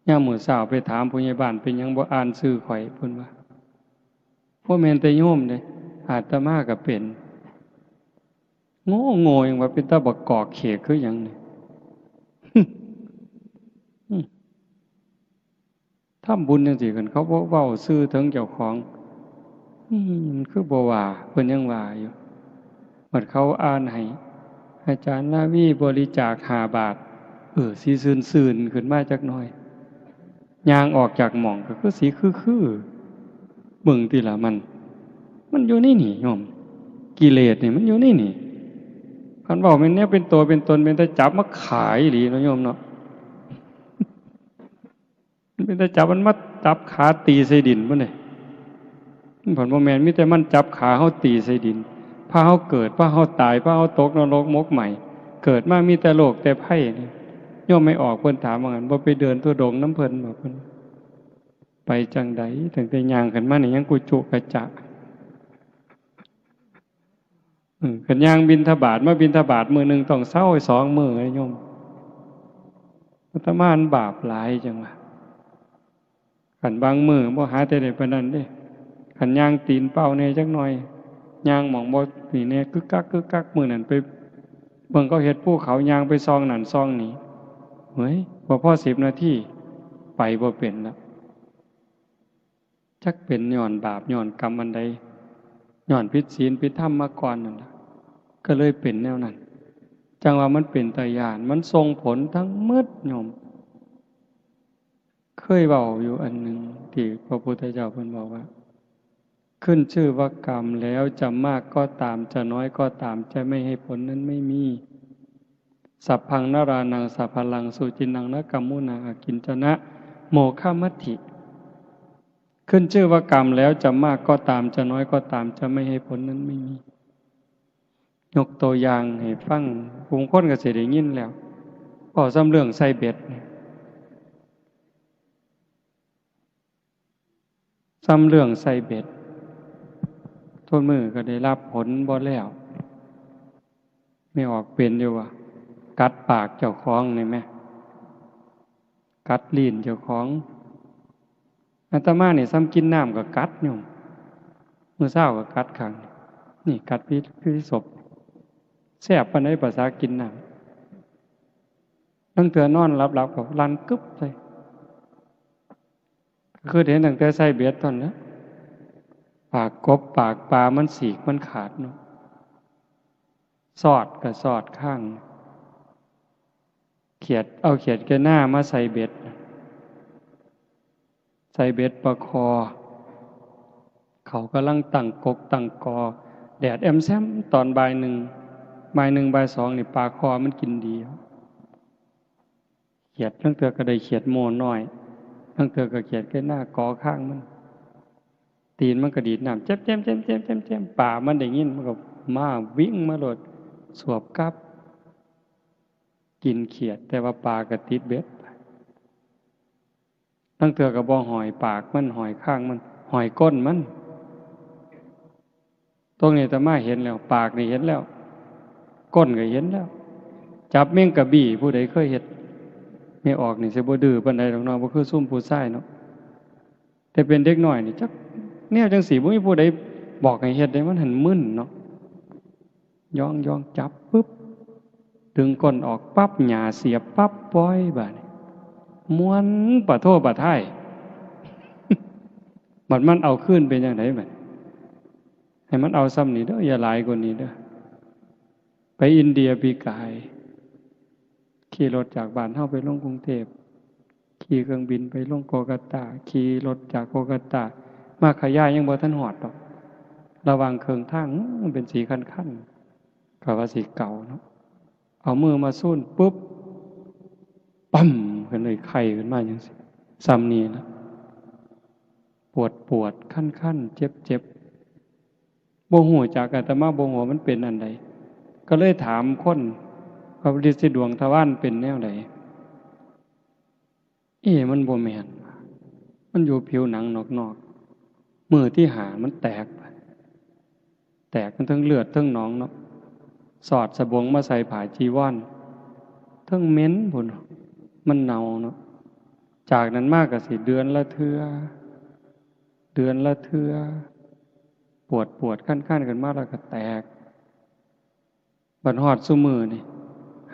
ยามมื้อเช้าไปถามผู้ใหญ่บ้านเป็นหยังบ่อ่านชื่อข่อยเพิ่นว่าบ่แม่นแต่โยมเด้อาตมาก็เป็นโง่โง่ยังว่าเป็นตาบักกอกเขกคือหยังนี่ ทำบุญจังซี่กันเขาบ่เว้าชื่อถึงเจ้าของมันคือบ่ว่าเพิ่นยังว่าอยู่บัดเขาอ่านให้อาจารย์นาวีบริจาค5 บาทสิซื่นๆขึ้นมาจักหน่อยย่างออกจากหม่องก็คือสิคือเบิ่งติล่ะมันอยู่ในนี่โยมกิเลสนี่มันอยู่ในนี่คันเว้าแม่นแนวเป็นตัวเป็นตนเป็นแต่จับมาขายอีหลีเนาะโยมเนาะมันเป็นแต่จับมันมาจับขาตีใส่ดินพุ่นนี่ผลบ่แม่นมีแต่มันจับขาเฮาตีใส่ดินพาเฮาเกิดพาเฮาตายพาเฮาตกนรกมกใหม่เกิดมามีแต่โลกแต่ไผ่นี่โยมไม่ออกเพิ่นถามว่างั้นบ่ไปเดินทุดงค์น้ำเพิ่นบ่เพิ่นไปจังใดตั้งแต่ย่างขึ้นมานี่ยังกุจุกระจะคันย่างบิณฑบาตมาบิณฑบาตมื้อนึงต้องเซา2 มื้อโยมอาตมาบาปหลายจังว่าคันบางมื้อบ่หาแต่ได้ปานนั้นเด้คันย่างตีนเป้าแน่จักหน่อยย่างหม่องบ่นี่แน่กึกกักมื้อนั้นไปเบิ่งเขาเฮ็ดภูเขาย่างไปซองนั่นซองนี้เฮ้ยบ่พอ10 นาทีไปบ่เป็นแล้วจักเป็นย้อนบาปย้อนกรรมอันใดย้อนผิดศีลผิดธรรมมาก่อนนั่นล่ะก็เลยเป็นแนวนั้นจังว่ามันเป็นตาย้านมันส่งผลทั้งหมดโยมเคยเว้าอยู่อันหนึ่งที่พระพุทธเจ้าเพิ่นบอกว่าขึ้นชื่อว่ากรรมแล้วจะมากก็ตามจะน้อยก็ตามจะไม่ให้ผลนั้นไม่มีสัพพังนรานังสัพพลังสุจินังนะกัมมุนาอากินจนะโมฆะมัตถิขึ้นชื่อว่ากรรมแล้วจะมากก็ตามจะน้อยก็ตามจะไม่ให้ผลนั้นไม่มียกตัวอย่างให้ฟังผู้คนก็สิได้ยินแล้วพอซ้ำเรื่องใส่เบ็ดซ้ำเรื่องใส่เบ็ดทนมือก็ได้รับผลบ่แล้วไม่ออกเป็นอยู่ว่ากัดปากเจ้าของนี่แม่กัดลิ้นเจ้าของอาตมาเนี่ยซ้ำกินน้ำก็กัดโยมมื้อเช้าก็กัดข้างนี่กัดพิศพแซ่บปานใดภาษากินน้ำตั้งแต่นอนหลับๆก็ลั่นกึบใส่คือเห็นตั้งแต่ใส่เบ็ดตอนนั้นปากกบปากปลามันสีกมันขาดเนาะสอดก็สอดข้างเขียดเอาเขียดแก่หน้ามาใส่เบ็ดประคอเขากำลังตั้งกกตั้งกอแดดแอมแซมตอนบ่าย 1บ่าย 2นี่ปลาคอมันกินดีเขียดทั้งเตือก็ได้เขียดโมน้อยทั้งเตือก็เขียดแก่หน้ากอข้างมันตีนมันก็ดีดน้ำแจ่มป่ามันได้ยินมันก็มาวิ่งมาโลดสวบกับกินเขียดแต่ว่าปลาก็ติดเบ็ดตั้งเตือก็บ่หอยปากมันหอยข้างมันหอยก้นมันตรงนี้อาตมาเห็นแล้วปากนี่เห็นแล้วก้นก็เห็นแล้วจับแมงกะบี่ผู้ใดเคยเฮ็ดไม่ออกนี่สิบ่ดื้อปานใดดอกเนาะบ่คือซุ่มผู้ชายเนาะแต่เป็นเด็กน้อยนี่จักแนวจังสี่บ่มีผู้ใดบอกให้เฮ็ดได้มันหันมึนเนาะย่องจับปึ๊บดึงก้นออกปั๊บหญ้าเสียบปั๊บปล่อยบาดนี้ม้วนปะโทปะท้าย บัดมันเอาคืนเป็นจังได๋บัดให้มันเอาซ้ำนี่เด้ออย่าหลายกว่านี้เด้อไปอินเดียปีกายขี่รถจากบ้านเฮาไปลงกรุงเทพขี่เครื่องบินไปลงโกกัตตาขี่รถจากโกกัตตามาขยายยังบ่ทันฮอดดอกระหว่างเครื่องทางมันเป็นสีคันๆก็ว่าสีเก่าเนาะเอามือมาซูนปุ๊บปั๊มขึ้นเลยไข้ขึ้นมาจังซี่ซ้ำนี่ล่ะปวดคันๆเจ็บบ่ฮู้จักอาตมาบ่ฮู้ว่ามันเป็นอันใดก็เลยถามคนว่าฤทธิ์ดวงทวารเป็นแนวใดมันบ่แม่นมันอยู่ผิวหนังนอก มือที่หามันแตกไปแตกมันทั้งเลือดทั้งหนองเนาะสอดสบงมาใส่ผ้าจีวรทั้งเหม็นพุ่นมันเน่าเนาะจากนั้นมากก็สิเดือนละเทื่อเดือนละเทื่อปวดขั้นกันมากแล้วก็แตกบัดฮอดซุมือนี่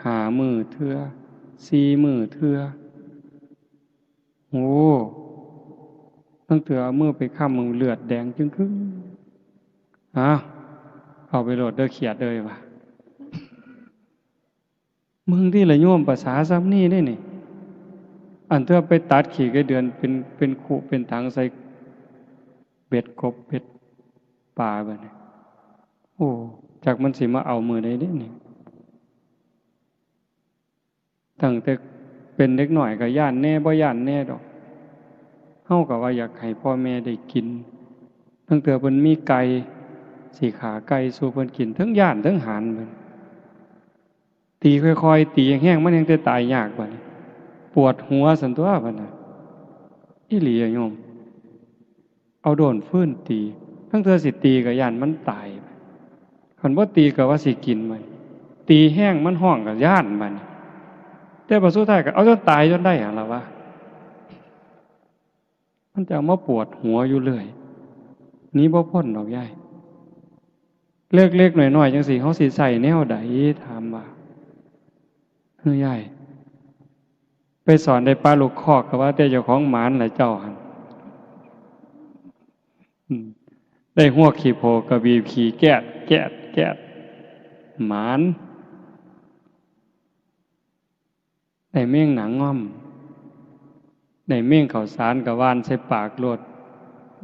หามือเทื่อสี่มือเทื่อโอ้ตั้งแต่เอามือไปค้ำมือเลือดแดงจึงครึ่งอ้าวเอาไปโหลดเด้อเขียดเลยว่ะมึงที่ละโยมภาษาซ้ำนี่ได้นี่อันเธอไปตัดขี่ไก่เดือนเป็นขู่เป็นถังใส่เบ็ดกบเบ็ดปลาแบบนี้โอ้จากมันสิมาเอามือได้เด้นี่ตั้งแต่เป็นเด็กหน่อยก็ย่านแน่บ่ย่านแน่ดอกเฮาก็ว่าอยากให้พ่อแม่ได้กินตั้งแต่เพิ่นมีไก่สีขาไก่สู่เพิ่นกินทั้งย่านทั้งหานเพิ่นตีค่อยๆตีแห้งๆมันยังจะตายยากกว่านี้ปวดหัวสันตัวพันน่ะอีหลีอะโยมเอาโดนฟื้นตีทั้งเธอสิตีกับย่านมันตายคันบ่ตีก็ว่าสิกินมันตีแห้งมันห้องกับย่านมันแต่พอสุดท้ายก็เอาจนตายจนได้หรอวะมันจะมาปวดหัวอยู่เลยนี้บ่พ้นดอกยายเล็กๆหน่อยๆจังสิเขาสิใส่แนวใดถามว่าเฮ้ยยายไปสอนได้ปลาลูกคอกกับว่าแต่เจ้าของหมานหลายเจ้าหันได้หัวขี่โพกระบีบขี่แกะหมานได้เมี่ยงหนังง่อมได้เมี่ยงข้าวสารกับวานใส่ปากโลด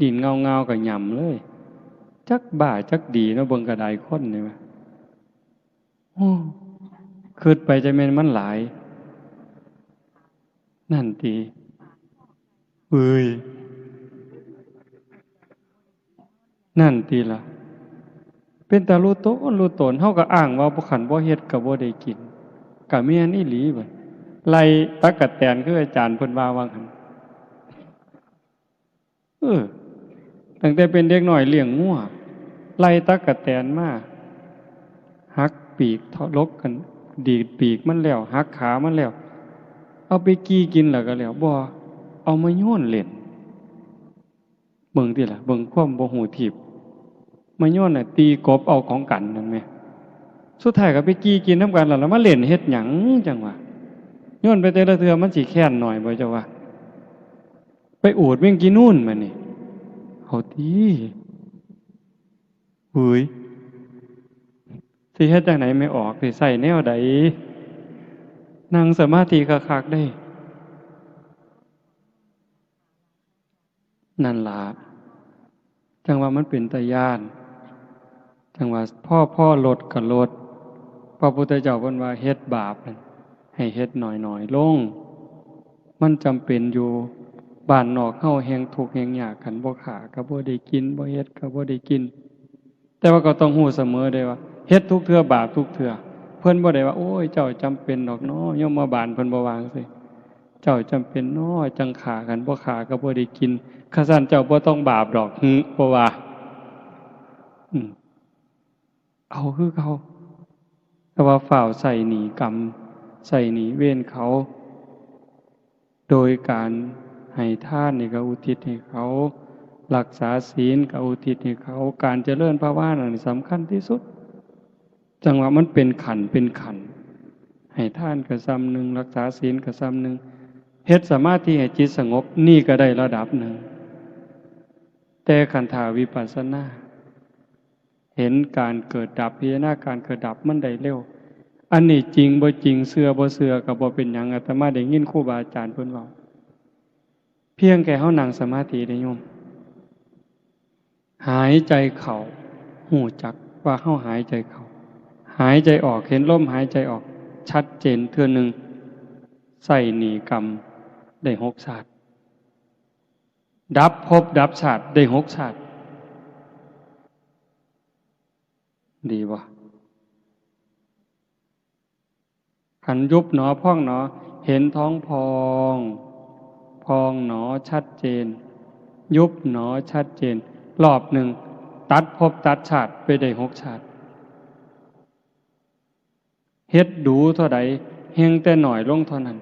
ดินเงากับหย่ำเลยจักบ้าจักดีเนาะเบิ่งกระไดคนนี่วะโอ้คิดไปจะแม่นมันหลายนั่นตีเอ้ยนั่นตีละเป็นตารู้ตนเฮาก็อ้างว่าบ่ขันบ่เฮ็ดก็บ่ได้กินก็แม่นอีหลีบัดไล่ตั๊กแตนคืออาจารย์เพิ่นว่าว่าหั่นตั้งแต่เป็นเด็กน้อยเลี้ยงงัวไล่ตั๊กแตนมาหักปีกทะลกกันดีดปีกมันแล้วหักขามันแล้วเอาไปกี้กินแล้วก็แล้วบ่เอามาโยนเล่นเบิ่งติล่ะเบิ่งความบ่ฮู้ทิพย์มาโยนน่ะตีกบเอาของกันนั่นแหมสุดท้ายก็ไปกี้กินนำกันแล้วมาเล่นเฮ็ดหยังจังวะโยนไปแต่ละเทื่อมันสิแค้นหน่อยบ่เจ้าว่าไปอูดแม่งกินนู่นมานี่เอาติเฮ้ยสิเฮ็ดจังไหนไม่ออกสิใส่แนวใดนั่งสมาธิคักๆได้นั่นล่ะจังว่ามันเป็นตาย่านจังว่าพ่อลดกับลดพระพุทธเจ้าเพิ่นว่าเฮ็ดบาปให้เฮ็ดหน่อยๆลงมันจำเป็นอยู่บ้านนอกเฮาแฮงทุกข์แฮงยากกันบ่ขาก็บ่ได้กินบ่เฮ็ดก็บ่ได้กินแต่ว่าก็ต้องรู้เสมอได้ว่าเฮ็ดทุกเทื่อบาปทุกเทื่อเพิ่นบ่ได้ว่าโอ้ยเจ้าจำเป็นดอกเนาะโยมมาบานเพิ่นบ่วางซิเจ้าจำเป็นเนาะจังขากันบ่ขาก็บ่ได้กินข้าซั่นเจ้าบ่ต้องบาปดอกบ่ว่าเอาคือเขาแต่ว่าฝ่าวใส่หนีกรรมใส่หนีเวรเขาโดยการให้ทานนี่ก็อุทิศให้เขารักษาศีลก็อุทิศให้เขาการเจริญภาวนานี่สำคัญที่สุดจังว่ามันเป็นขันให้ทานก็ซ้ำหนึ่งรักษาศีลก็ซ้ำหนึ่งเฮ็ดสมาธิให้จิตสงบนี่ก็ได้ระดับหนึ่งแต่ขันธาวิปัสสนาเห็นการเกิดดับพิจารณาการเกิดดับมันได้เร็วอันนี้จริงบ่จริงเชื่อบ่เชื่อก็บ่เป็นหยังอาตมาได้ยินครูบาอาจารย์เพิ่นเว้าเพียงแค่เฮานั่งสมาธิได้โยมหายใจเข้าหูจักว่าเฮาหายใจเข้าหายใจออกเห็นลมหายใจออกชัดเจนเทื่อนึงใส่หนีกรรมได้6ชาติดับภพดับชาติได้6ชาติดีบ่ขันยุบหนอพองหนอเห็นท้องพองหนอชัดเจนยุบหนอชัดเจน รอบหนึ่งตัดภพตัดชาติไปได้6 ชาติเฮ็ดดูเท่าใดเฮงแต่หน่อยลงเท่านั้น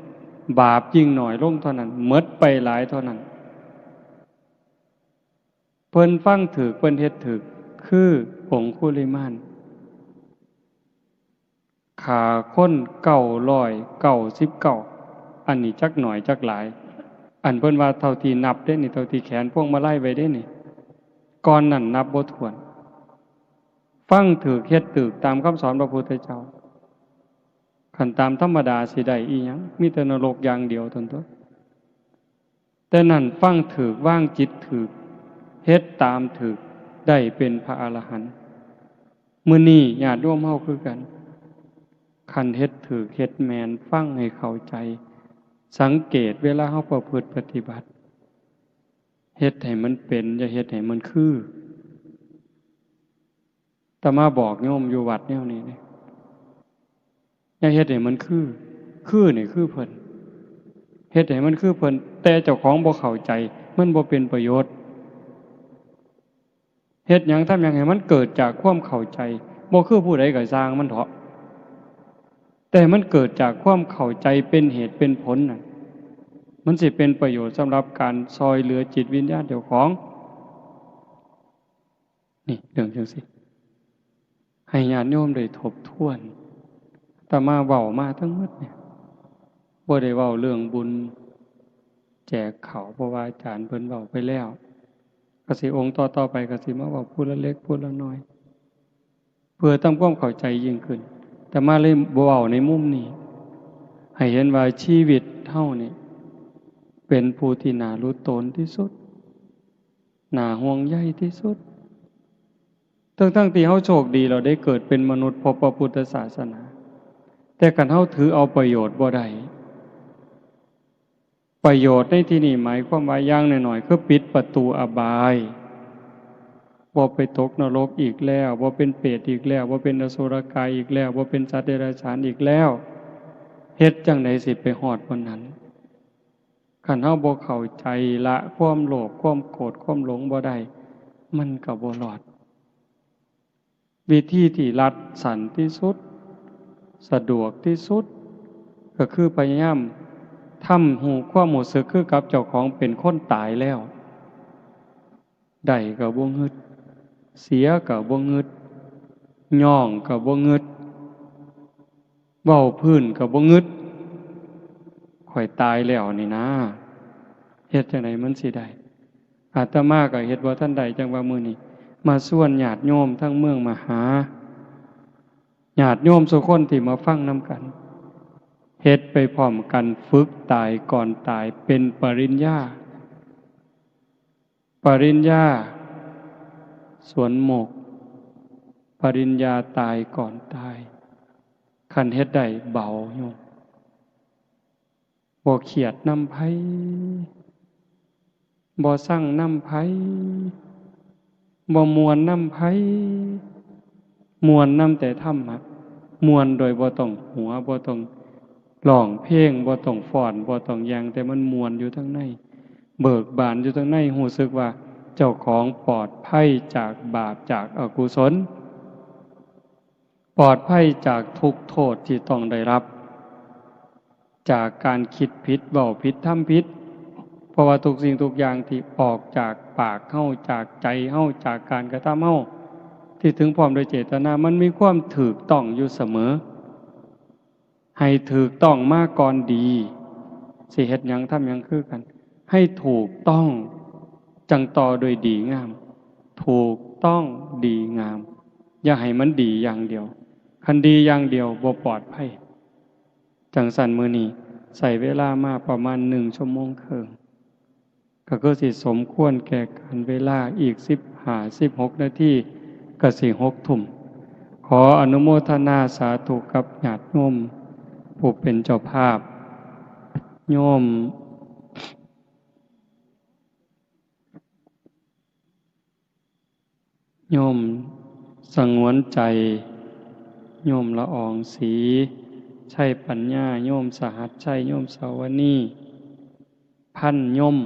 บาปยิ่งหน่อยลงเท่านั้นหมดไปหลายเท่านั้นเพิ่นฟังถูกเพิ่นเฮ็ดถูกคือองคุลิมานฆ่าคน999อันนี้จักหน่อยจักหลายอันเพิ่นว่าเท่าที่นับได้นี่เท่าที่แขนพวงมาลัยไว้ได้นี่ก่อนนั้นนับบ่ถ้วนฟังถูกเฮ็ดถูกตามคำสอนพระพุทธเจ้าคันตามธรรมดาสิได้อีหยังมีแต่นรกอย่างเดียวเท่านั้นตัวแต่นั่นฟังถูกวางจิตถูกเฮ็ดตามถูกได้เป็นพระอรหันต์มื้อนี้ญาติโยมเฮาคือกันคันเฮ็ดถูกเฮ็ดแม่นฟังให้เข้าใจสังเกตเวลาเฮาประพฤติปฏิบัติเฮ็ดให้มันเป็นอย่าเฮ็ดให้มันคืออาตมาบอกโยมอยู่วัดแนวนี้นี่อย่าเฮ็ดให้มันคือนี่คือเพิ่นเฮ็ดให้มันคือเพิ่นแต่เจ้าของบ่เข้าใจมันบ่เป็นประโยชน์เฮ็ดหยังทำหยังให้มันเกิดจากความเข้าใจบ่คือผู้ใดก็สร้างมันเถาะแต่มันเกิดจากความเข้าใจเป็นเหตุเป็นผลน่ะมันสิเป็นประโยชน์สำหรับการซอยเหลือจิตวิญญาณเจ้าของนี่เรื่องจังซี่ให้ญาติโยมได้ทบทวนแต่มาเว้ามาทั้งหมดเนี่ยบ่ได้เว้าเรื่องบุญแจกข้าวเพราะว่าอาจารย์เพิ่นเว้าไปแล้วก็สิองค์ต่อๆไปก็สิมาเว้าผู้ละเล็กผู้ละน้อยเพื่อทำความเข้าใจยิ่งขึ้นแต่มาเลยบ่เว้าในมุมนี้ให้เห็นว่าชีวิตเฮานี่เป็นผู้ที่น่ารู้ตนที่สุดน่าห่วงใยที่สุดทั้งที่เฮาโชคดีเราได้เกิดเป็นมนุษย์พบพระพุทธศาสนาแต่คันเฮาถือเอาประโยชน์บ่ได้ประโยชน์ในที่นี้หมายความว่าอย่างน้อยๆคือปิดประตูอบายบ่ไปตกนรกอีกแล้วบ่เป็นเปรตอีกแล้วบ่เป็นอสุรกายอีกแล้วบ่เป็นสัตว์เดรัจฉานอีกแล้วเฮ็ดจังได๋สิไปฮอดวันนั้นคันเฮาบ่เข้าใจละความโลภความโกรธความหลงบ่ได้มันก็บ่รอดวิธีที่รัดสั้นที่สุดสะดวกที่สุดก็คือพยายามทำหูความรู้สึกคือกับเจ้าของเป็นคนตายแล้วได้ก็บ่งึดเสียก็บ่งึดย่องก็บ่งึดเว้าพื้นก็บ่งึดข่อยตายแล้วนี่นะเฮ็ดจังไดมันสิได้อาตมาก็เฮ็ดบ่ทันได้จังว่ามื้อนี้มาส่วนญาติโยมทั้งเมืองมาหาญาติโยมทุกคนที่มาฟังนำกันเฮ็ดไปพร้อมกันฝึกตายก่อนตายเป็นปริญญาสวนหมกปริญญาตายก่อนตายคันเฮ็ดได้เบาโยมบ่เครียดนำไผบ่สั่งนำไผบ่ม่วนนำไผม่วนนำแต่ธรรมะม่วนโดยบ่ต้องหัวบ่ต้องร้องเพลงบ่ต้องฟ้อนบ่ต้องหยังแต่มันม่วนอยู่ทั้งในเบิกบานอยู่ทั้งในรู้สึกว่าเจ้าของปลอดภัยจากบาปจากอกุศลปลอดภัยจากทุกข์โทษที่ต้องได้รับจากการคิดผิดเว้าผิดทำผิดเพราะว่าทุกสิ่งทุกอย่างที่ออกจากปากเฮาจากใจเฮาจากการกระทำเฮาที่ถึงพร้อมโดยเจตนามันมีความถูกต้องอยู่เสมอให้ถูกต้องมาก่อนดีสิเฮ็ดหยังทำหยังคือกันให้ถูกต้องจังต่อโดยดีงามถูกต้องดีงามอย่าให้มันดีอย่างเดียวคันดีอย่างเดียวบ่ปลอดภัยจังสั่นมื้อนี้ใช้เวลามาประมาณ1 ชั่วโมงครึ่งก็คือสิสมควรแก่การเวลาอีก15-16 นาทีก็สิ6 ทุ่มขออนุโมทนาสาธุกับญาติโยมผู้เป็นเจ้าภาพโยมสงวนใจโยมละอองศรีใช่ปัญญาโยมสหัสชัยโยมสาวนีพันโยม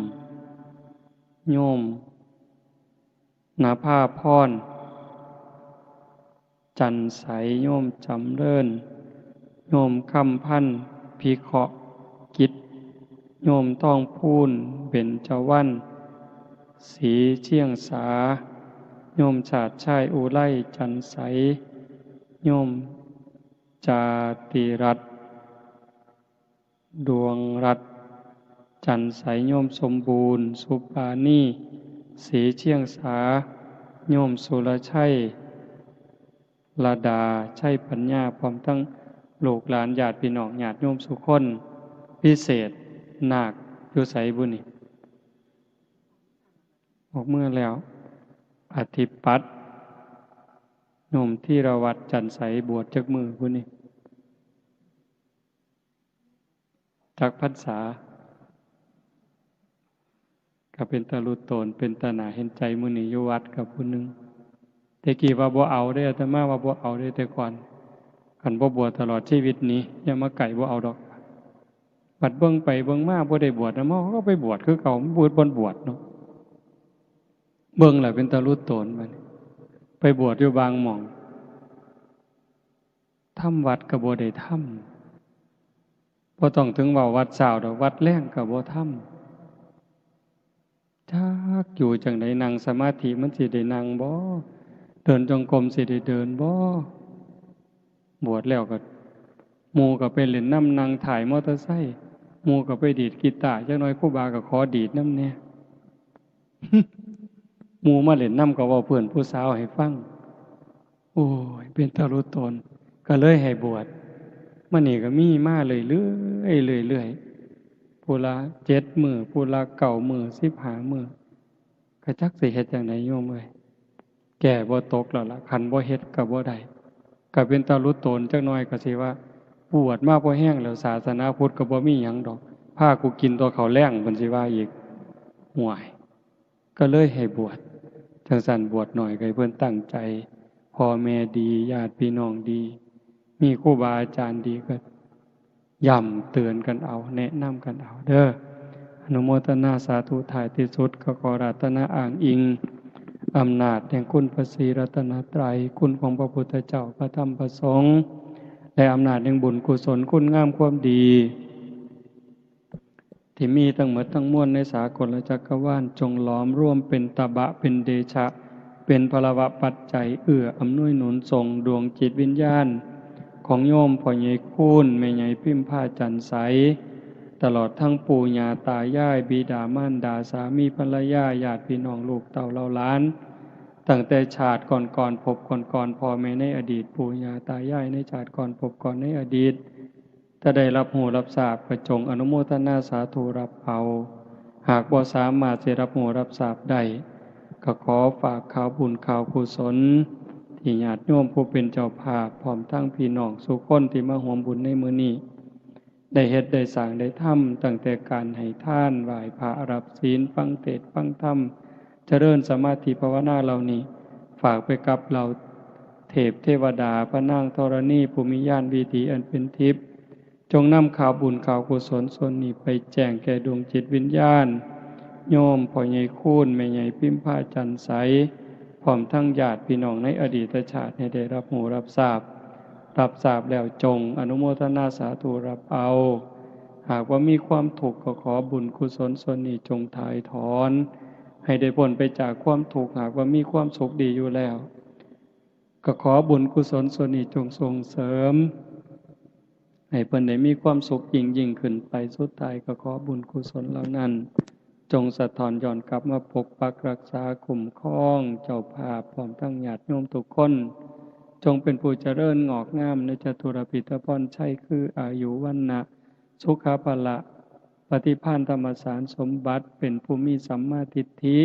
ณภาพรจันใสโยมจำเริญโยมคำพันธ์พิเคราะห์กิจโยมต้องพูนเบญจวรรณสีเชียงสาโยมชาติชายอุไลจันใสโยมจาติรัตน์ดวงรัตน์จันใสโยมสมบูรณ์สุปานีสีเชียงสาโยมสุรชัยลาดาชัยปัญญาพร้อมทั้งลูกหลานญาติพี่น้องญาติโยมสุคนพิเศษนาคอยู่ไสบุนี่ออกเมื่อแล้วอธิปัตย์โยมที่ระวัดจันใสบวชจักมือบุนี่จักพรรษาก็เป็นตาลุโตนเป็นตาหนาเห็นใจมื้อนี้อยู่วัดกับผู้หนึงแต่กี้ว่าบ่เอาได้อาตมาว่าบ่เอาได้แต่ก่อนคันบ่บวชตลอดชีวิตนี้อย่ามาไก่บ่เอาดอกบัดเบิ่งไปเบิ่งมาบ่ได้บวชนะมาเขาก็ไปบวชคือเก่าบวชบ่บวชเนาะเบิ่งแล้วเป็นตาลุโตนบัดไปบวชอยู่บางหม่องทำวัดก็บ่ได้ทำบ่ต้องถึงว่าวัดเช้าดอกวัดแลงก็บ่ทำจักอยู่จังไดนั่งสมาธิมันสิได้นั่งบ่เดินจงกรมสิได้เดินบ่บวชแล้วก็หมู่ก็ไปเล่นน้ำนั่งถ่ายมอเตอร์ไซค์หมู่ก็ไปดีดกีตาร์จักหน่อยครูบาก็ขอดีดนำแหน่ หมู่มาเล่นน้ำก็เว้าเพื่อนผู้สาวให้ฟังโอ้ยเป็นตารุตนก็เลยให้บวชมื้อนี้ก็มีมาเรื่อยๆผู้ละ7มื้อผู้ละ9มื้อ15มื้อก็จักสิเฮ็ดจังไดโยมเอ้ยแก่บ่ตกแล้วล่ะคันบ่เฮ็ดก็บ่ได้ก็เป็นตารุตนจักหน่อยก็สิว่าบวชมาบ่แห้งแล้วศาสนาพุทธก็บ่มีหยังดอกพากูกินตัวข้าวแล้งเพิ่นสิว่าอีกห่วยก็เลยให้บวชจังซั่นบวชหน่อยก็ให้เพิ่นตั้งใจพ่อแม่ดีญาติพี่น้องดีมีครูบาอาจารย์ดีก็ย้ำเตือนกันเอาแนะนำกันเอาเด้ออนุโมทนาสาธุถ่ายที่สุดก็ขอรัตนาอ้างอิงอำนาจแห่งคุณพระศรีรัตนตรัยคุณของพระพุทธเจ้าพระธรรมพระสงฆ์และอำนาจแห่งบุญกุศลคุณงามความดีที่มีทั้งหมดทั้งมวลในสากลจักรวาลจงหลอมร่วมเป็นตบะเป็นเดชะเป็นพลวะปัจจัยเอื้ออำนวยหนุนส่งดวงจิตวิญญาณของโยมพ่อใหญ่คูณแม่ใหญ่พิมพาจันใสตลอดทั้งปู่ย่าตายายบิดามารดาสามีภรรยาญาติพี่น้องลูกเต่าเหล่าหลานตั้งแต่ชาติก่อนพบก่อนพ่อแม่ในอดีตปู่ย่าตายายในชาติก่อนพบก่อนในอดีตถ้าได้รับหูรับทราบก็จงอนุโมทนาสาธุรับเอาหากบ่สามารถจะรับหูรับทราบได้ก็ขอฝากข่าวบุญข่าวกุศลที่ญาติโยมผู้เป็นเจ้าภาพพร้อมทั้งพี่น้องสุคนที่มาร่วมบุญในมื้อนี้ได้เฮ็ดได้สร้างได้ทำตั้งแต่การให้ทานไหว้พระรับศีลฟังเทศน์ฟังธรรมเจริญสมาธิภาวนาเหล่านี้ฝากไปกับเราเทพเทวดาพระนางธรณีภูมิญาณวิถีอันเป็นทิพย์จงนำข่าวบุญข่าวกุศลส่วนนี้ไปแจ้งแก่ดวงจิตวิญญาณโยมพ่อใหญ่คูณแม่ใหญ่พิมพาจันใสพร้อมทั้งญาติพี่น้องในอดีตชาติให้ได้รับหูรับทราบแล้วจงอนุโมทนาสาธุรับเอาหากว่ามีความทุกข์ก็ขอบุญกุศลส่วนนี้จงถ่ายถอนให้ได้พ้นไปจากความทุกข์หากว่ามีความสุขดีอยู่แล้วก็ขอบุญกุศลส่วนนี้จงส่งเสริมให้เพิ่นได้มีความสุขยิ่งขึ้นไปสุดท้ายก็ขอบุญกุศลเหล่านั้นจงสะท้อนย้อนกลับมาปกปักรักษาคุ้มครองเจ้าภาพพร้อมทั้งญาติโยมทุกคนจงเป็นผู้เจริญงอกงามในจตุรพิธพรชัยคืออายุวันนะสุขภละปฏิภาณธรรมสารสมบัติเป็นผู้มีสัมมาทิฏฐิ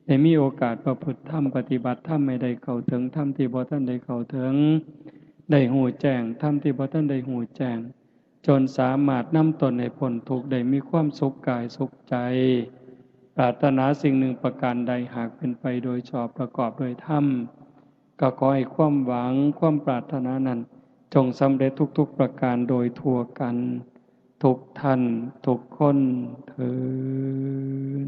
ได้มีโอกาสประพฤติธรรมปฏิบัติธรรมไม่ได้เข้าถึงธรรมที่บ่ทันได้เข้าถึงได้หูแจ้งธรรมที่บ่ทันได้หูแจ้งจนสามารถนำตนให้พ้นทุกข์ได้มีความสุขกายสุขใจปรารถนาสิ่งหนึ่งประการใดหากเป็นไปโดยชอบประกอบโดยธรรมก็ขอให้ความหวังความปรารถนานั้นจงสำเร็จทุกๆประการโดยทั่วกันทุกท่านทุกคนเทอญ